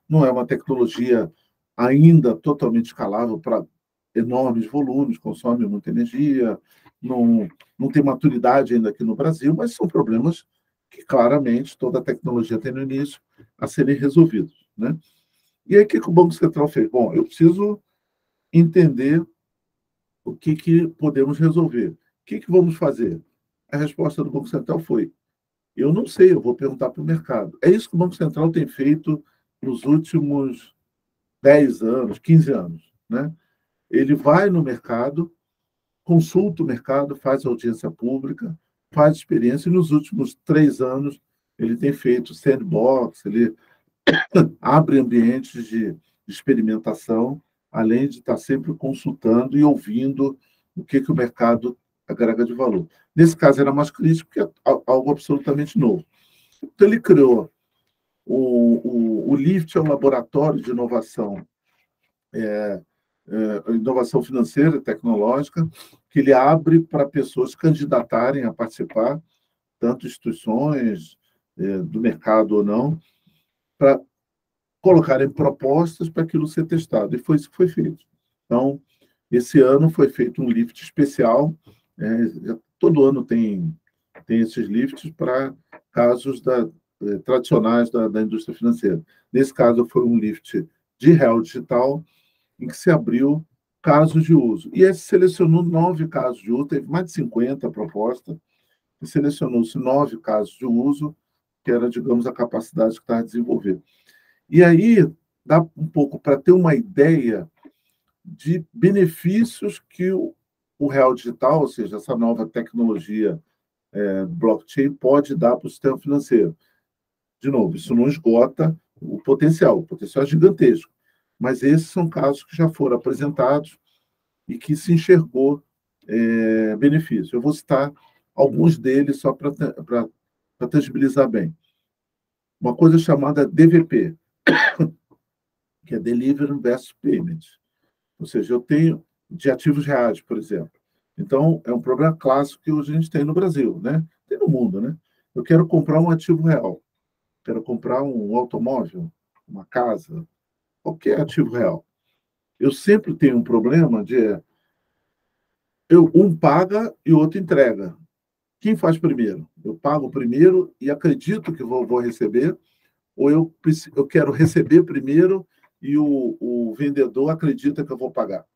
não é uma tecnologia ainda totalmente escalável para enormes volumes, consome muita energia, não tem maturidade ainda aqui no Brasil, mas são problemas que claramente toda a tecnologia tem no início a serem resolvidos, né? E aí o que o Banco Central fez? Bom, eu preciso entender o que podemos resolver. O que vamos fazer? A resposta do Banco Central foi: eu não sei, eu vou perguntar para o mercado. É isso que o Banco Central tem feito nos últimos 10 anos, 15 anos, né? Ele vai no mercado, consulta o mercado, faz audiência pública, faz experiência, e nos últimos 3 anos ele tem feito sandbox, ele abre ambientes de experimentação, além de estar sempre consultando e ouvindo o que o mercado agrega de valor. Nesse caso era mais crítico, porque é algo absolutamente novo. Então ele criou o LIFT, é um laboratório de inovação, inovação financeira e tecnológica, que ele abre para pessoas candidatarem a participar, tanto instituições do mercado ou não, para colocarem propostas para aquilo ser testado. E foi isso que foi feito. Então, esse ano foi feito um lift especial. Todo ano tem esses lifts para casos tradicionais da indústria financeira. Nesse caso, foi um lift de real digital, em que se abriu casos de uso. E aí selecionou 9 casos de uso, teve mais de 50 propostas, e selecionou-se 9 casos de uso, que era, digamos, a capacidade que estava a desenvolver. E aí dá um pouco para ter uma ideia de benefícios que o o real digital, ou seja, essa nova tecnologia blockchain pode dar para o sistema financeiro. De novo, isso não esgota o potencial é gigantesco, mas esses são casos que já foram apresentados e que se enxergou benefício. Eu vou citar alguns deles só para tangibilizar bem. Uma coisa chamada DVP, que é Delivery versus Payment. Ou seja, eu tenho de ativos reais, por exemplo. Então, é um problema clássico que hoje a gente tem no Brasil, né? Tem no mundo, né? Eu quero comprar um ativo real. Quero comprar um automóvel, uma casa, qualquer ativo real. Eu sempre tenho um problema de um paga e o outro entrega. Quem faz primeiro? Eu pago primeiro e acredito que vou receber, ou eu quero receber primeiro e o vendedor acredita que eu vou pagar.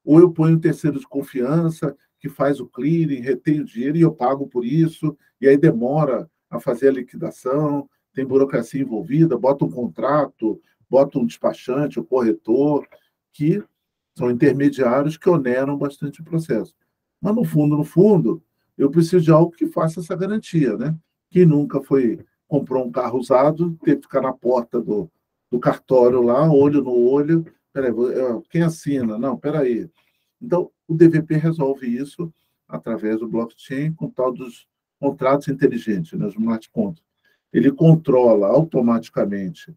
Ou eu ponho um terceiro de confiança que faz o clearing, retém o dinheiro e eu pago por isso, e aí demora a fazer a liquidação, tem burocracia envolvida, bota um contrato, bota um despachante, o corretor, que são intermediários que oneram bastante o processo. Mas, no fundo, eu preciso de algo que faça essa garantia, né? Quem nunca comprou um carro usado, teve que ficar na porta do cartório lá, olho no olho, peraí, quem assina? Não, peraí. Então, o DVP resolve isso através do blockchain com o tal dos contratos inteligentes, né, os smart contracts. Ele controla automaticamente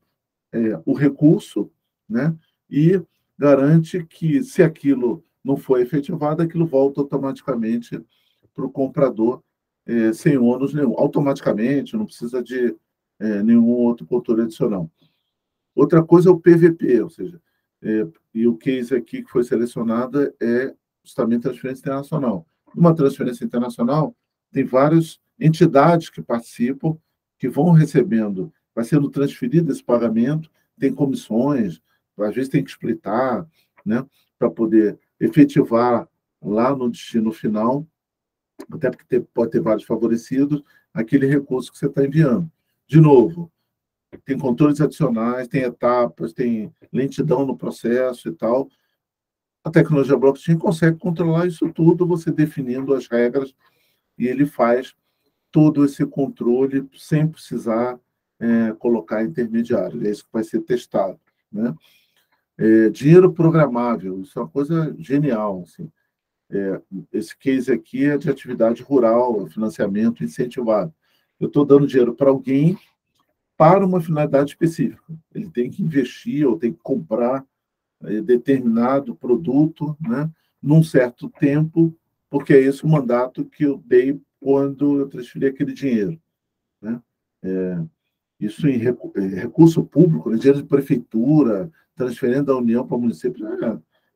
o recurso, né, e garante que, se aquilo não for efetivado, aquilo volta automaticamente para o comprador sem ônus nenhum. Automaticamente, não precisa de nenhum outro controle adicional. Outra coisa é o PVP, ou seja, e o case aqui que foi selecionado é justamente transferência internacional. Uma transferência internacional tem várias entidades que participam, que vão recebendo, vai sendo transferido esse pagamento, tem comissões, às vezes tem que splitar, né, para poder efetivar lá no destino final, até porque pode ter vários favorecidos, aquele recurso que você está enviando. De novo, tem controles adicionais, tem etapas, tem lentidão no processo e tal. A tecnologia blockchain consegue controlar isso tudo, você definindo as regras, e ele faz todo esse controle sem precisar colocar intermediário. É isso que vai ser testado, né? Dinheiro programável, isso é uma coisa genial. Assim. Esse case aqui é de atividade rural, financiamento incentivado. Eu estou dando dinheiro para alguém para uma finalidade específica. Ele tem que investir ou tem que comprar determinado produto, né, num certo tempo, porque é esse o mandato que eu dei quando eu transferi aquele dinheiro. Né? Isso em recurso público, né, dinheiro de prefeitura, transferindo da União para o município,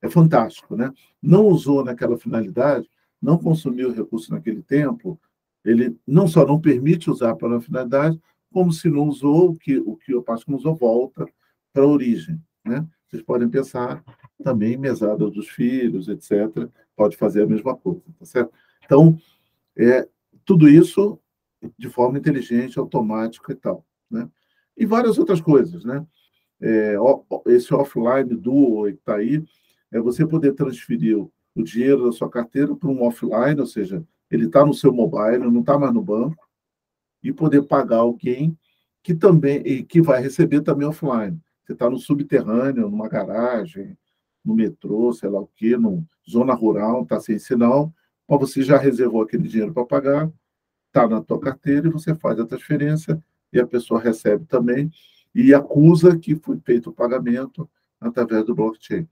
é fantástico. Né? Não usou naquela finalidade, não consumiu o recurso naquele tempo, ele não só não permite usar para uma finalidade, como se não usou, o que eu passo que não usou, volta para a origem. Né? Vocês podem pensar também em mesada dos filhos, etc. Pode fazer a mesma coisa, tá certo? Então, tudo isso de forma inteligente, automática e tal. Né? E várias outras coisas. Né? Esse offline duo que está aí, é você poder transferir o dinheiro da sua carteira para um offline, ou seja, ele está no seu mobile, não está mais no banco, e poder pagar alguém que vai receber também offline. Você está no subterrâneo, numa garagem, no metrô, sei lá o quê, numa zona rural, está sem sinal, mas você já reservou aquele dinheiro para pagar, está na tua carteira e você faz a transferência e a pessoa recebe também e acusa que foi feito o pagamento através do blockchain.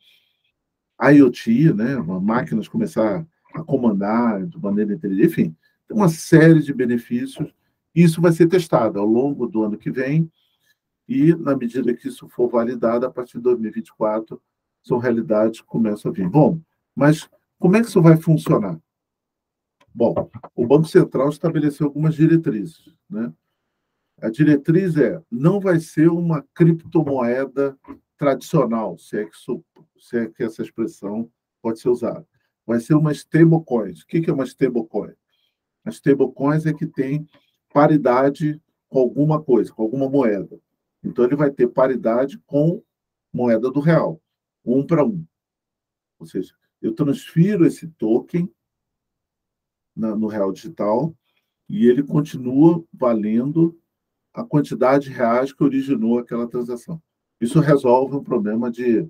A IoT, né, máquinas começar a comandar de maneira inteligente, enfim, tem uma série de benefícios. Isso vai ser testado ao longo do ano que vem e, na medida que isso for validado, a partir de 2024, são realidades que começam a vir. Bom, mas como é que isso vai funcionar? Bom, o Banco Central estabeleceu algumas diretrizes. Né? A diretriz não vai ser uma criptomoeda tradicional, se é que essa expressão pode ser usada. Vai ser uma stablecoin. O que é uma stablecoin? As stablecoins é que tem paridade com alguma coisa, com alguma moeda. Então, ele vai ter paridade com moeda do real, 1 para 1. Ou seja, eu transfiro esse token no real digital e ele continua valendo a quantidade de reais que originou aquela transação. Isso resolve um problema de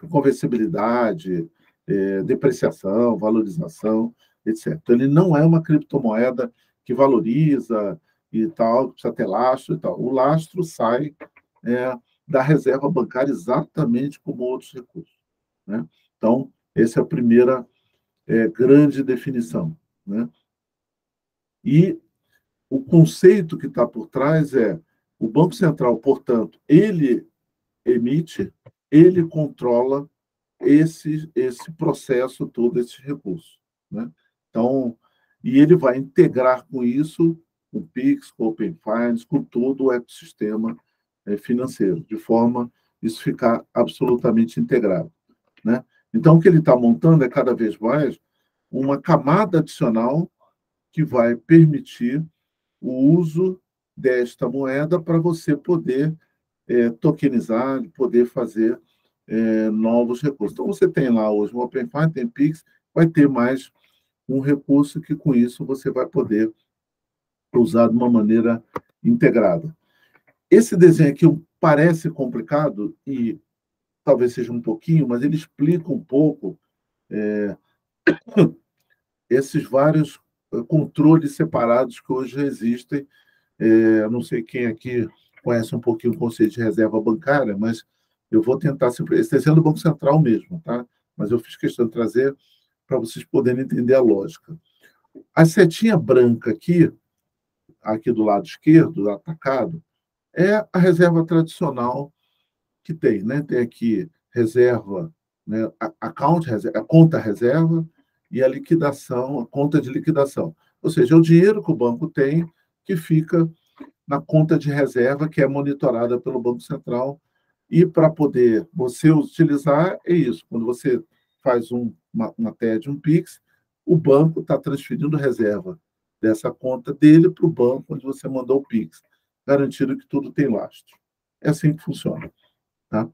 conversibilidade, depreciação, valorização, etc. Então, ele não é uma criptomoeda que valoriza e tal, precisa ter lastro e tal. O lastro sai da reserva bancária exatamente como outros recursos, né? Então, essa é a primeira grande definição, né? E o conceito que está por trás é o Banco Central, portanto, ele emite, ele controla esse processo todo, esses recursos, né? Então, e ele vai integrar com isso o Pix, com o Open Finance, com todo o ecossistema financeiro, de forma isso ficar absolutamente integrado, né? Então, o que ele está montando é cada vez mais uma camada adicional que vai permitir o uso desta moeda para você poder tokenizar, poder fazer novos recursos. Então, você tem lá hoje o Open Finance, tem Pix, vai ter mais um recurso que, com isso, você vai poder usar de uma maneira integrada. Esse desenho aqui parece complicado e talvez seja um pouquinho, mas ele explica um pouco esses vários controles separados que hoje existem. Não sei quem aqui conhece um pouquinho o conceito de reserva bancária, mas eu vou tentar simplificar. Esse é do Banco Central mesmo, tá? Mas eu fiz questão de trazer para vocês poderem entender a lógica. A setinha branca aqui do lado esquerdo, atacado, é a reserva tradicional que tem, né? Tem aqui reserva, né? A conta reserva e a liquidação, a conta de liquidação. Ou seja, é o dinheiro que o banco tem que fica na conta de reserva, que é monitorada pelo Banco Central. E para poder você utilizar, é isso. Quando você faz uma TED, um Pix, o banco está transferindo reserva dessa conta dele para o banco onde você mandou o Pix, garantindo que tudo tem lastro. É assim que funciona, tá?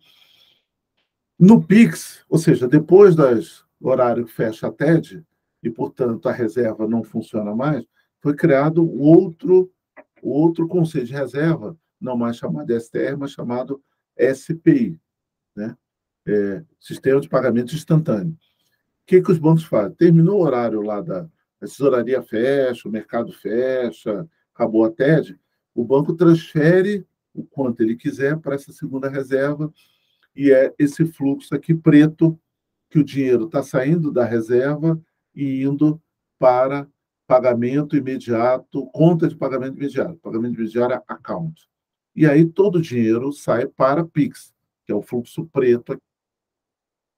No Pix, ou seja, depois do horário que fecha a TED, e, portanto, a reserva não funciona mais, foi criado outro conceito de reserva, não mais chamado STR, mas chamado SPI, né? Sistema de Pagamento Instantâneo. O que os bancos fazem? Terminou o horário lá a tesouraria fecha, o mercado fecha, acabou a TED, o banco transfere o quanto ele quiser para essa segunda reserva, e é esse fluxo aqui preto, que o dinheiro está saindo da reserva e indo para pagamento imediato, conta de pagamento imediato é account. E aí todo o dinheiro sai para Pix, que é o fluxo preto.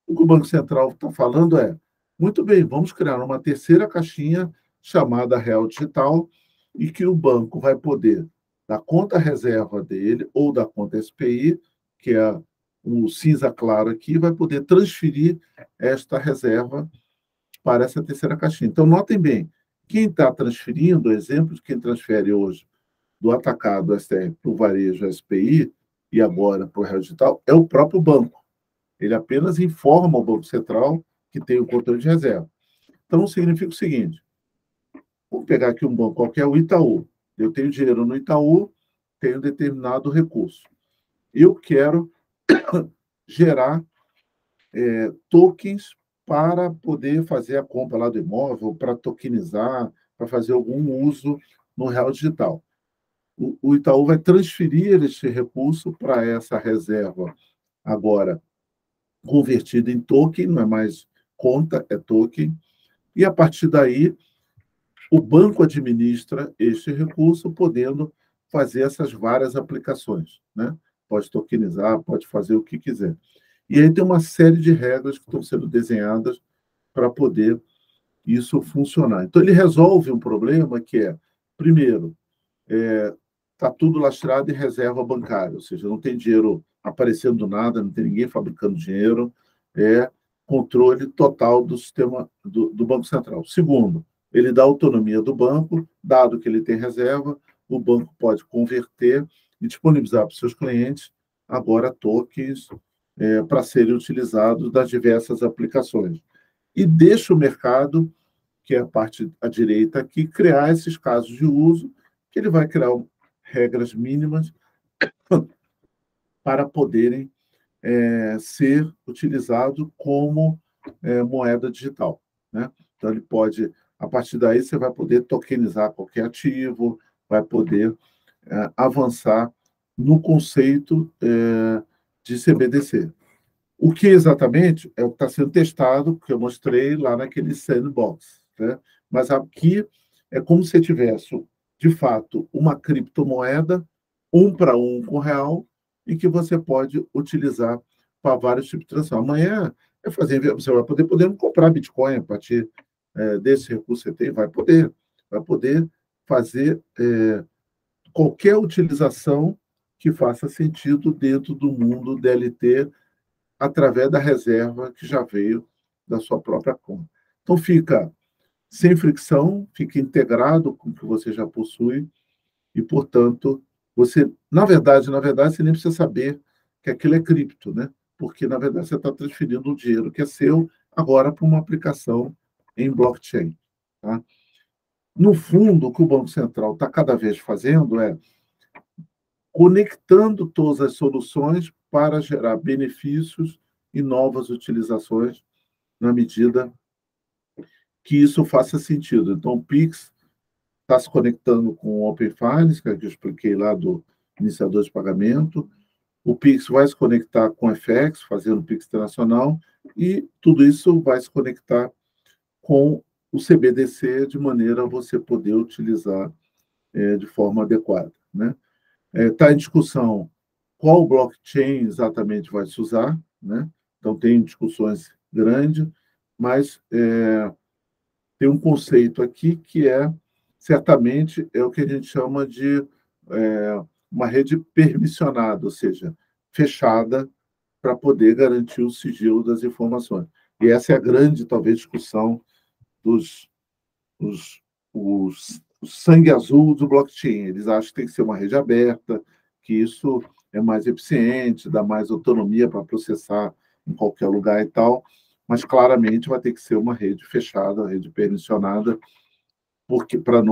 O que o Banco Central está falando é, muito bem, vamos criar uma terceira caixinha chamada Real Digital e que o banco vai poder, da conta reserva dele ou da conta SPI, que é o cinza claro aqui, vai poder transferir esta reserva para essa terceira caixinha. Então, notem bem, quem está transferindo, exemplo de quem transfere hoje do atacado STR para o varejo SPI e agora para o Real Digital, é o próprio banco. Ele apenas informa o Banco Central que tem o controle de reserva. Então, significa o seguinte, vamos pegar aqui um banco qualquer, o Itaú. Eu tenho dinheiro no Itaú, tenho determinado recurso. Eu quero gerar tokens para poder fazer a compra lá do imóvel, para tokenizar, para fazer algum uso no Real Digital. O Itaú vai transferir esse recurso para essa reserva agora convertida em token, não é mais conta, é token, e a partir daí o banco administra este recurso, podendo fazer essas várias aplicações, né? Pode tokenizar, pode fazer o que quiser. E aí tem uma série de regras que estão sendo desenhadas para poder isso funcionar. Então, ele resolve um problema que é, primeiro, está tudo lastreado em reserva bancária, ou seja, não tem dinheiro aparecendo do nada, não tem ninguém fabricando dinheiro, é controle total do sistema do Banco Central. Segundo, ele dá autonomia do banco, dado que ele tem reserva, o banco pode converter e disponibilizar para os seus clientes agora tokens para serem utilizados das diversas aplicações. E deixa o mercado, que é a parte à direita aqui, criar esses casos de uso, que ele vai criar regras mínimas para poderem ser utilizado como moeda digital, né? Então, ele pode, a partir daí, você vai poder tokenizar qualquer ativo, vai poder avançar no conceito de CBDC. O que exatamente é o que está sendo testado, que eu mostrei lá naquele sandbox, né? Mas aqui é como se tivesse, de fato, uma criptomoeda, 1 para 1 com real, e que você pode utilizar para vários tipos de transação. Amanhã você vai poder comprar Bitcoin a partir desse recurso que você tem, vai poder fazer qualquer utilização que faça sentido dentro do mundo DLT através da reserva que já veio da sua própria conta. Então, fica sem fricção, fica integrado com o que você já possui e, portanto, você, na verdade, você nem precisa saber que aquilo é cripto, né? Porque, na verdade, você está transferindo o dinheiro que é seu agora para uma aplicação em blockchain. Tá? No fundo, o que o Banco Central está cada vez fazendo é conectando todas as soluções para gerar benefícios e novas utilizações na medida que isso faça sentido. Então, o Pix está se conectando com o Open Finance, que eu expliquei lá do iniciador de pagamento. O Pix vai se conectar com o FX, fazendo o Pix internacional, e tudo isso vai se conectar com o CBDC de maneira a você poder utilizar de forma adequada, né? Está em discussão qual blockchain exatamente vai se usar, né? Então, tem discussões grandes, mas tem um conceito aqui que certamente, é o que a gente chama de uma rede permissionada, ou seja, fechada, para poder garantir o sigilo das informações. E essa é a grande, talvez, discussão dos sangue azul do blockchain. Eles acham que tem que ser uma rede aberta, que isso é mais eficiente, dá mais autonomia para processar em qualquer lugar e tal, mas claramente vai ter que ser uma rede fechada, uma rede permissionada, porque para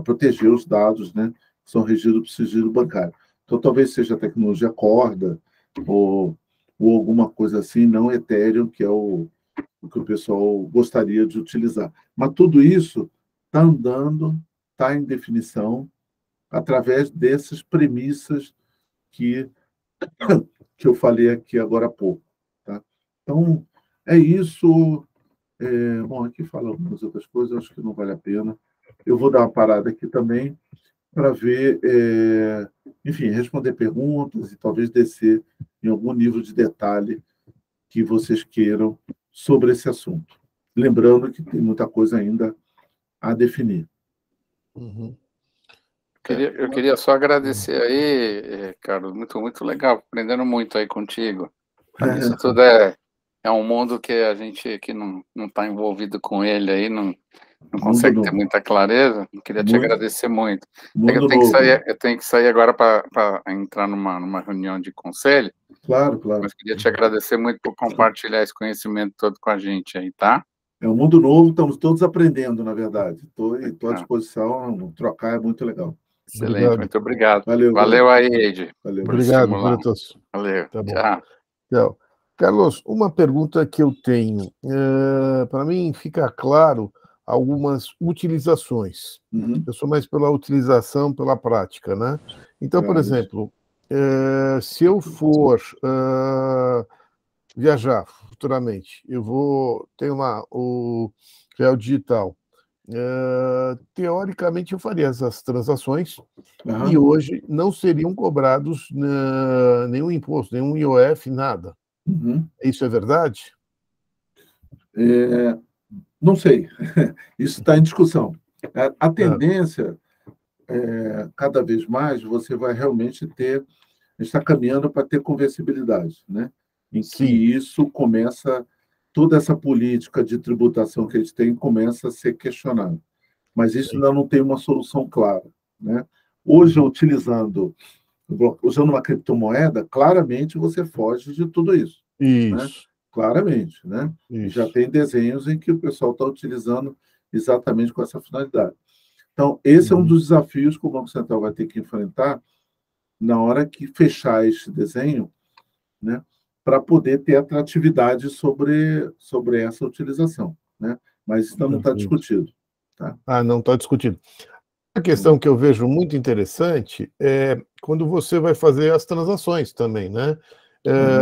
proteger os dados, né, que são regidos por sigilo bancário. Então, talvez seja a tecnologia Corda ou alguma coisa assim, não Ethereum, que é o que o pessoal gostaria de utilizar. Mas tudo isso está andando, está em definição, através dessas premissas que eu falei aqui agora há pouco. Tá? Então, é isso. Bom, aqui fala algumas outras coisas, acho que não vale a pena. Eu vou dar uma parada aqui também para ver, enfim, responder perguntas e talvez descer em algum nível de detalhe que vocês queiram sobre esse assunto. Lembrando que tem muita coisa ainda a definir. Uhum. Eu queria só agradecer aí, Carlos, muito legal, aprendendo muito aí contigo. Isso tudo é um mundo que a gente que não está envolvido com ele aí, não consegue ter muita clareza. Eu queria te agradecer muito. Eu tenho que sair agora para entrar numa reunião de conselho. Claro. Mas queria te agradecer muito por compartilhar esse conhecimento todo com a gente aí, tá? É um mundo novo, estamos todos aprendendo, na verdade. Estou à disposição, trocar é muito legal. Excelente, obrigado. Muito obrigado. Valeu aí, Eide. Obrigado, Bretos. Valeu. Tá bom. Tchau. Carlos, uma pergunta que eu tenho. Para mim, fica claro algumas utilizações. Uhum. Eu sou mais pela utilização, pela prática, né? Então, por exemplo, se eu for viajar futuramente, tenho lá o real digital. Teoricamente, eu faria essas transações e hoje não seriam cobrados nenhum imposto, nenhum IOF, nada. Uhum. Isso é verdade? Não sei. Isso está em discussão. A tendência, cada vez mais, você vai realmente ter... A gente está caminhando para ter conversibilidade, né? Em que isso começa... Toda essa política de tributação que a gente tem começa a ser questionada. Mas isso ainda não tem uma solução clara, né? Hoje, utilizando usando uma criptomoeda, claramente você foge de tudo isso. Né? Isso, Claramente. Né? E já isso. tem desenhos em que o pessoal está utilizando exatamente com essa finalidade. Então, esse é um dos desafios que o Banco Central vai ter que enfrentar na hora que fechar esse desenho, né, para poder ter atratividade sobre essa utilização. Né? Mas isso não está Perfeito. discutido. Tá? Ah, não está discutido. A questão que eu vejo muito interessante é quando você vai fazer as transações também, né?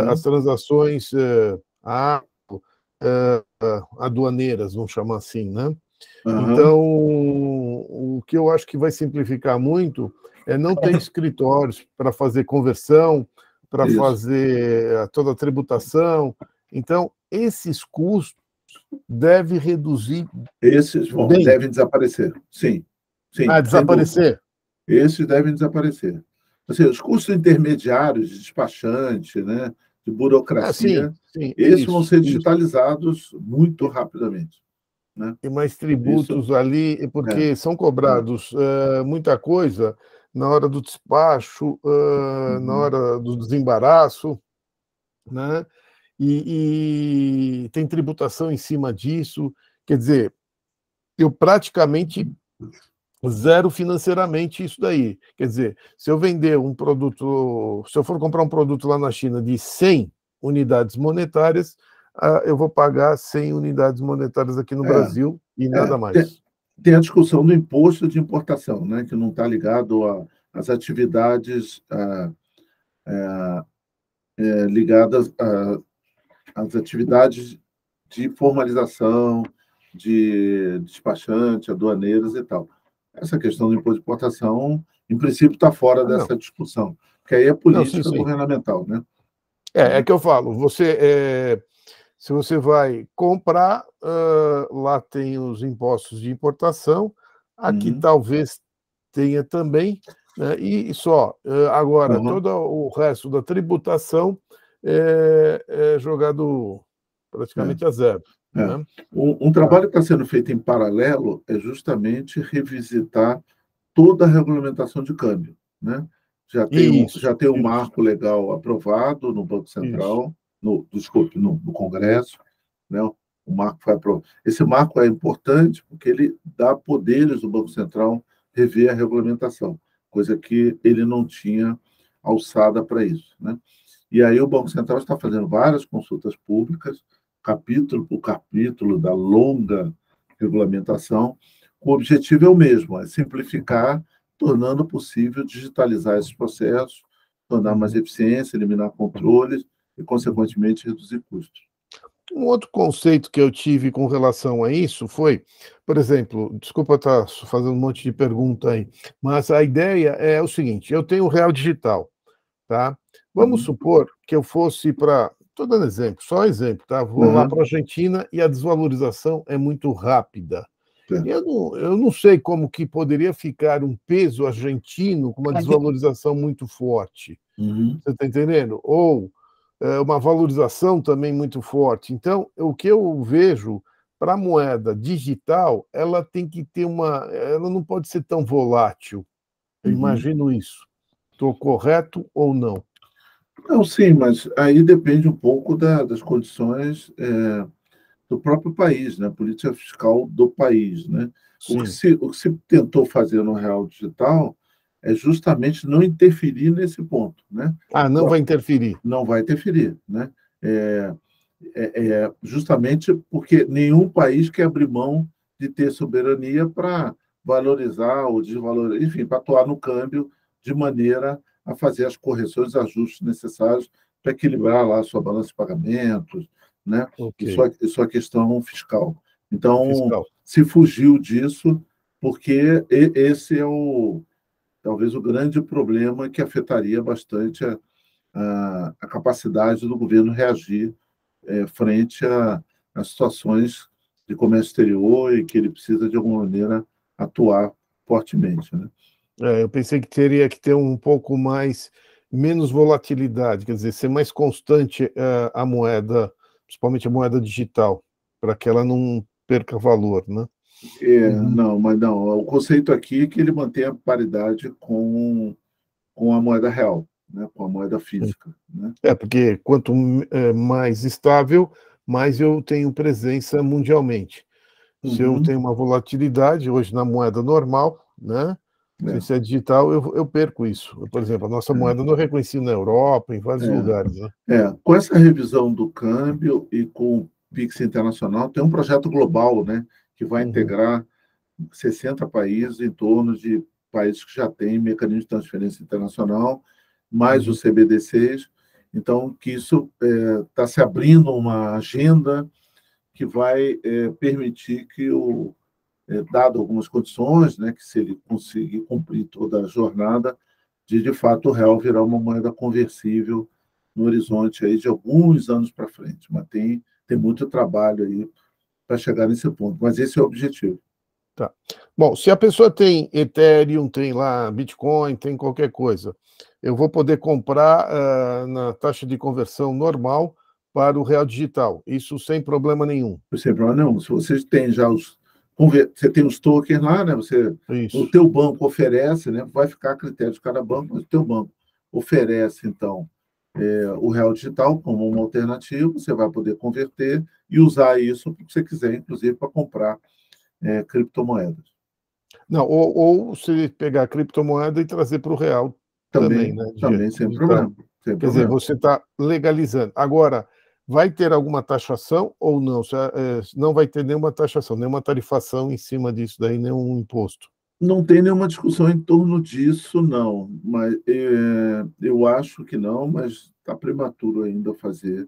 As transações aduaneiras, vamos chamar assim, né? Então, o que eu acho que vai simplificar muito é não ter escritórios para fazer conversão, para Isso. fazer toda a tributação. Então, esses custos devem reduzir Esses bem. devem desaparecer. Sim. Sim, sem desaparecer. dúvida. Esses devem desaparecer. Assim, os custos intermediários de despachante, né, de burocracia, Sim, esses vão ser isso. digitalizados muito rapidamente. Né? E mais tributos Isso, ali, porque são cobrados muita coisa na hora do despacho, na hora do desembaraço, né? E tem tributação em cima disso. Quer dizer, eu praticamente zero financeiramente isso daí. Quer dizer, se eu vender um produto, se eu for comprar um produto lá na China de 100 unidades monetárias, eu vou pagar 100 unidades monetárias aqui no Brasil e nada mais. Tem a discussão do imposto de importação, né, que não está ligado às atividades ligadas às atividades de formalização, de despachante, aduaneiros e tal. Essa questão do imposto de importação, em princípio, está fora dessa discussão, porque aí é política governamental. Né? É que eu falo, se você vai comprar, lá tem os impostos de importação, aqui talvez tenha também, né? E só. Agora, todo o resto da tributação é jogado praticamente a zero. Né? Um trabalho que está sendo feito em paralelo é justamente revisitar toda a regulamentação de câmbio. Né? Já tem um marco legal aprovado no Banco Central, no Congresso, né? O marco foi aprovado. Esse marco é importante porque ele dá poderes do Banco Central rever a regulamentação, coisa que ele não tinha alçada para isso. Né? E aí o Banco Central está fazendo várias consultas públicas, capítulo por capítulo da longa regulamentação. O objetivo é o mesmo, é simplificar, tornando possível digitalizar esses processos, tornar mais eficiência, eliminar controles e, consequentemente, reduzir custos. Um outro conceito que eu tive com relação a isso foi, por exemplo, desculpa estar fazendo um monte de pergunta aí, mas a ideia é o seguinte: eu tenho o real digital, tá? Vamos supor que eu fosse para, estou dando exemplo, só exemplo, tá? Vou lá para a Argentina e a desvalorização é muito rápida. Eu não sei como que poderia ficar um peso argentino com uma desvalorização muito forte. Você está entendendo? Ou uma valorização também muito forte. Então, o que eu vejo para a moeda digital, ela tem que ter ela não pode ser tão volátil. Eu imagino isso. Estou correto ou não? Não, sim, mas aí depende um pouco das condições do próprio país, né? Política fiscal do país. Né? O que se tentou fazer no real digital é justamente não interferir nesse ponto. Né? Não vai interferir. Não vai interferir. Né? Justamente porque nenhum país quer abrir mão de ter soberania para valorizar ou desvalorizar, enfim, para atuar no câmbio de maneira a fazer as correções e ajustes necessários para equilibrar lá a sua balança de pagamentos, né? E sua questão fiscal. Então, se fugiu disso, porque esse é talvez o grande problema que afetaria bastante a capacidade do governo reagir frente a situações de comércio exterior e que ele precisa, de alguma maneira, atuar fortemente. Né? Eu pensei que teria que ter um pouco menos volatilidade, quer dizer, ser mais constante a moeda, principalmente a moeda digital, para que ela não perca valor, né? Não, mas não. O conceito aqui é que ele mantém a paridade com com a moeda real, né? Com a moeda física, né? Porque quanto mais estável, mais eu tenho presença mundialmente. Se eu tenho uma volatilidade, hoje na moeda normal, né? Sem ser digital, eu perco isso. Por exemplo, a nossa moeda não é reconhecida na Europa, em vários lugares, né? Com essa revisão do câmbio e com o Pix Internacional, tem um projeto global, né? Que vai integrar 60 países em torno de países que já têm mecanismo de transferência internacional, mais os CBDCs. Então, que isso está se abrindo uma agenda que vai permitir que, dado algumas condições, né, que se ele conseguir cumprir toda a jornada, de fato o real virar uma moeda conversível no horizonte aí de alguns anos para frente. Mas tem muito trabalho aí para chegar nesse ponto. Mas esse é o objetivo. Tá. Bom, se a pessoa tem Ethereum, tem lá Bitcoin, tem qualquer coisa, eu vou poder comprar na taxa de conversão normal para o real digital, isso sem problema nenhum. Sem problema nenhum. Se você tem já você tem os tokens lá, né? O teu banco oferece, né? Vai ficar a critério de cada banco, mas o teu banco oferece, então, o real digital como uma alternativa, você vai poder converter e usar isso para o que você quiser, inclusive para comprar criptomoedas. Não, ou se pegar a criptomoeda e trazer para o real também, né? Também, sem problema. Quer dizer, você está legalizando. Agora, vai ter alguma taxação ou não? Não vai ter nenhuma taxação, nenhuma tarifação em cima disso daí, nenhum imposto? Não tem nenhuma discussão em torno disso, não. Mas eu acho que não, mas está prematuro ainda fazer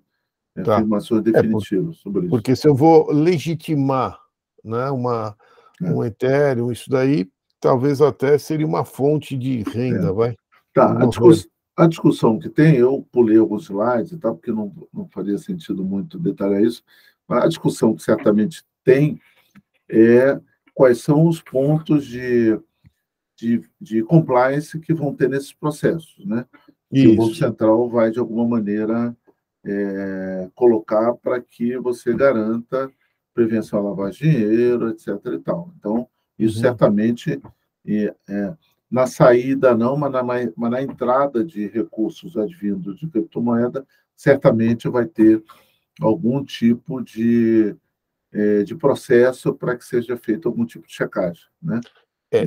afirmações definitivas sobre isso. Porque se eu vou legitimar, né, um Ethereum, isso daí, talvez até seria uma fonte de renda, vai? Tá, a discussão que tem, eu pulei alguns slides, tá, porque não faria sentido muito detalhar isso, mas a discussão que certamente tem é quais são os pontos de compliance que vão ter nesses processos, né? Que o Banco Central vai, de alguma maneira, colocar para que você garanta prevenção à lavagem de dinheiro, etc. e tal. Então, isso certamente, na saída não, mas na entrada de recursos advindos de criptomoeda, certamente vai ter algum tipo de processo para que seja feito algum tipo de checagem, né?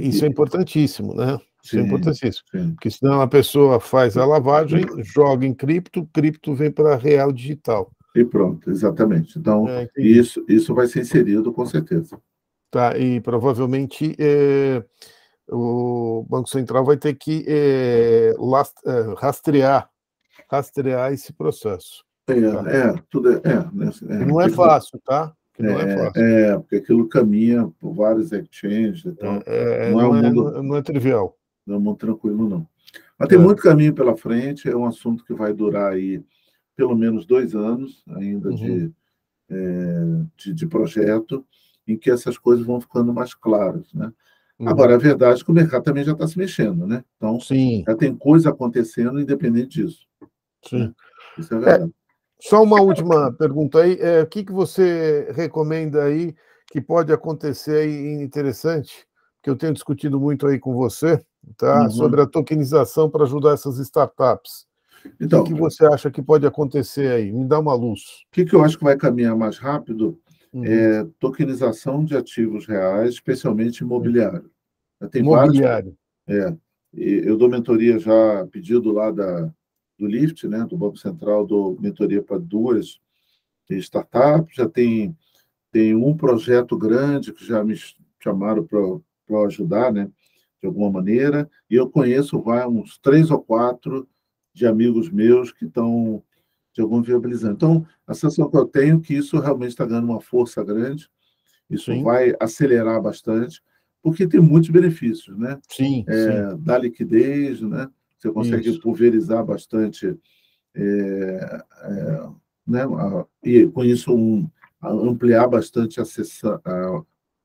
Isso é importantíssimo, né? Isso é importantíssimo. Sim. Porque senão a pessoa faz a lavagem, joga em cripto vem para real digital. E pronto, exatamente. Então, isso vai ser inserido com certeza. Tá, e provavelmente o Banco Central vai ter que rastrear esse processo. Tudo E não é fácil, tá? Não é fácil. Porque aquilo caminha por vários exchanges, então não é trivial. Não é muito tranquilo, não. Mas tem muito caminho pela frente, é um assunto que vai durar aí pelo menos 2 anos ainda de projeto, em que essas coisas vão ficando mais claras, né? Agora, a verdade é que o mercado também já está se mexendo, né? Então, já tem coisa acontecendo independente disso. Sim. Né? Isso é verdade. Só uma última pergunta aí. O que você recomenda aí que pode acontecer aí interessante, que eu tenho discutido muito aí com você, tá? Sobre a tokenização para ajudar essas startups. Então, o que você acha que pode acontecer aí? Me dá uma luz. O que eu acho que vai caminhar mais rápido é tokenização de ativos reais, especialmente imobiliário. Tem imobiliário. Eu dou mentoria já a pedido lá do LIFT, né, do Banco Central, dou mentoria para 2 startups, já tem um projeto grande que já me chamaram para ajudar, né, de alguma maneira, e eu conheço uns 3 ou 4 de amigos meus que estão de algum viabilizando. Então, a sensação que eu tenho é que isso realmente está ganhando uma força grande, isso vai acelerar bastante, porque tem muitos benefícios, né? Sim. Da liquidez, né? Você consegue pulverizar bastante, né? E com isso ampliar bastante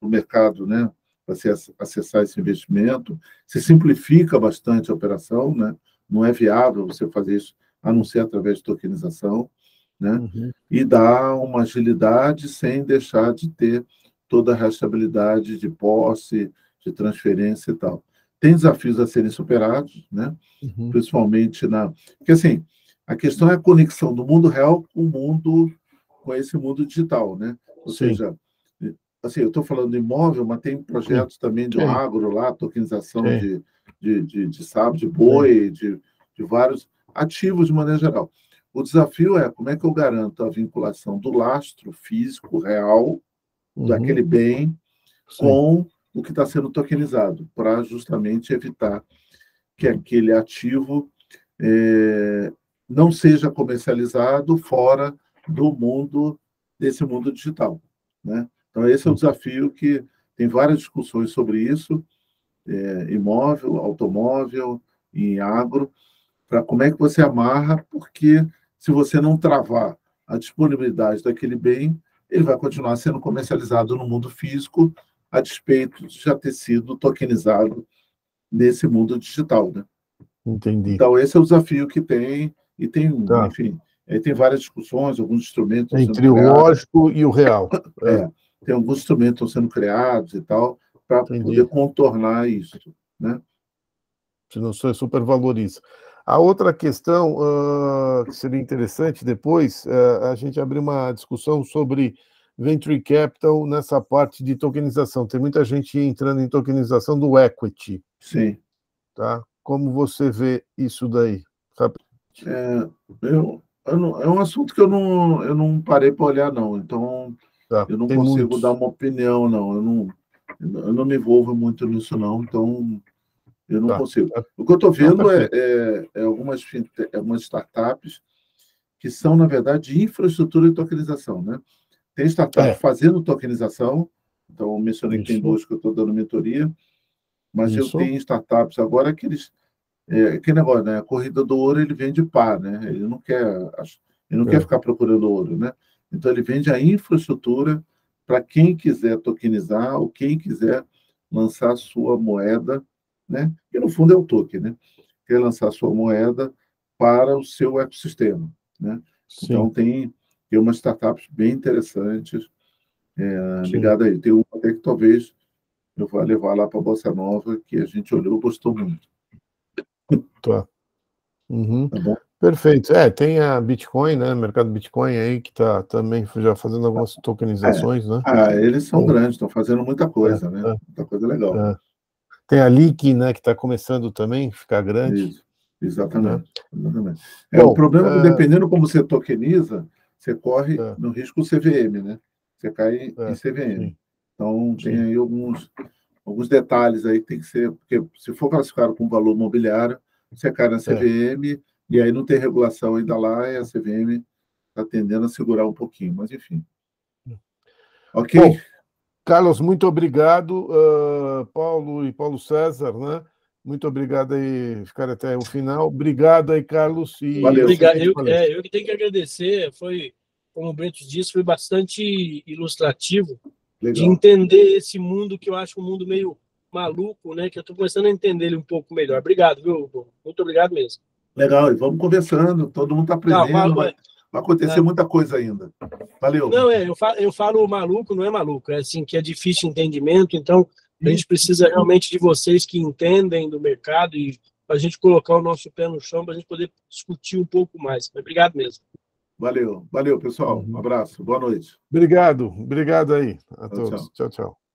o mercado, né? Para você acessar esse investimento, se simplifica bastante a operação, né? Não é viável você fazer isso a não ser através de tokenização, né? E dá uma agilidade sem deixar de ter toda a rastreabilidade de posse, de transferência e tal. tem desafios a serem superados, né? Principalmente Porque, assim, a questão é a conexão do mundo real com esse mundo digital, né? Ou seja, assim, eu estou falando de imóvel, mas tem projetos também de agro lá, tokenização de sábio, de boi, de vários ativos de maneira geral. O desafio é como é que eu garanto a vinculação do lastro físico real daquele bem com o que está sendo tokenizado, para justamente evitar que aquele ativo não seja comercializado fora desse mundo digital, né? Então, esse é o desafio que tem várias discussões sobre isso, imóvel, automóvel e agro, para como é que você amarra, porque se você não travar a disponibilidade daquele bem, ele vai continuar sendo comercializado no mundo físico, a despeito de já ter sido tokenizado nesse mundo digital, né? Entendi. Então, esse é o desafio que tem, e tem, enfim, tem várias discussões, alguns instrumentos entre o lógico e o real. Tem alguns instrumentos que estão sendo criados e tal, para poder contornar isso, né? Senão você supervaloriza. A outra questão que seria interessante depois, a gente abrir uma discussão sobre venture capital nessa parte de tokenização. Tem muita gente entrando em tokenização do equity. Sim. Tá? Como você vê isso daí? É um assunto que eu não parei para olhar, não. Então, eu não consigo dar uma opinião, não. Eu não me envolvo muito nisso, não. Então, eu não consigo. O que eu estou vendo é algumas startups que são, na verdade, de infraestrutura de tokenização, né? Tem startups fazendo tokenização, então eu mencionei que tem duas que eu estou dando mentoria, mas eu tenho startups agora que eles... aquele negócio, né? A corrida do ouro, ele vende par, né? Ele não quer ficar procurando ouro, né? Então, ele vende a infraestrutura para quem quiser tokenizar ou quem quiser lançar a sua moeda, né? Que, no fundo, é o token, né? Quer lançar a sua moeda para o seu ecossistema, né? Então, tem umas startups bem interessantes ligadas a ele. Tem uma até que talvez eu vá levar lá para a Bossa Nova, que a gente olhou e gostou muito. Tá. Tá bom? Perfeito. Tem a Bitcoin, né? O mercado Bitcoin aí, que está também já fazendo algumas tokenizações, né? Eles são grandes, estão fazendo muita coisa, né? Muita coisa legal. Tem a Leak, né, que está começando também a ficar grande. Isso, exatamente. Bom, o problema é que, dependendo como você tokeniza, você corre no risco CVM, né? Você cai em CVM. Então, tem aí alguns detalhes aí que tem que ser, porque se for classificado com valor mobiliário, você cai na CVM, e aí não tem regulação ainda lá, e a CVM está tendendo a segurar um pouquinho, mas enfim. Ok? Bom, Carlos, muito obrigado. Paulo e Paulo César, né? Muito obrigado aí, ficar até o final. Obrigado aí, Carlos. Valeu. Obrigado. Eu que tenho que agradecer. Como o Brento disse, foi bastante ilustrativo. Legal. De entender esse mundo que eu acho um mundo meio maluco, né? Que eu estou começando a entender ele um pouco melhor. Obrigado, viu, Hugo? Muito obrigado mesmo. Legal, e vamos conversando, todo mundo está aprendendo, vai acontecer muita coisa ainda. Valeu. Não, eu falo maluco, não é maluco, é assim, que é difícil entendimento, então a gente precisa realmente de vocês que entendem do mercado e para a gente colocar o nosso pé no chão, para a gente poder discutir um pouco mais. Obrigado mesmo. Valeu, pessoal. Um abraço, boa noite. Obrigado aí a todos. Tchau, tchau.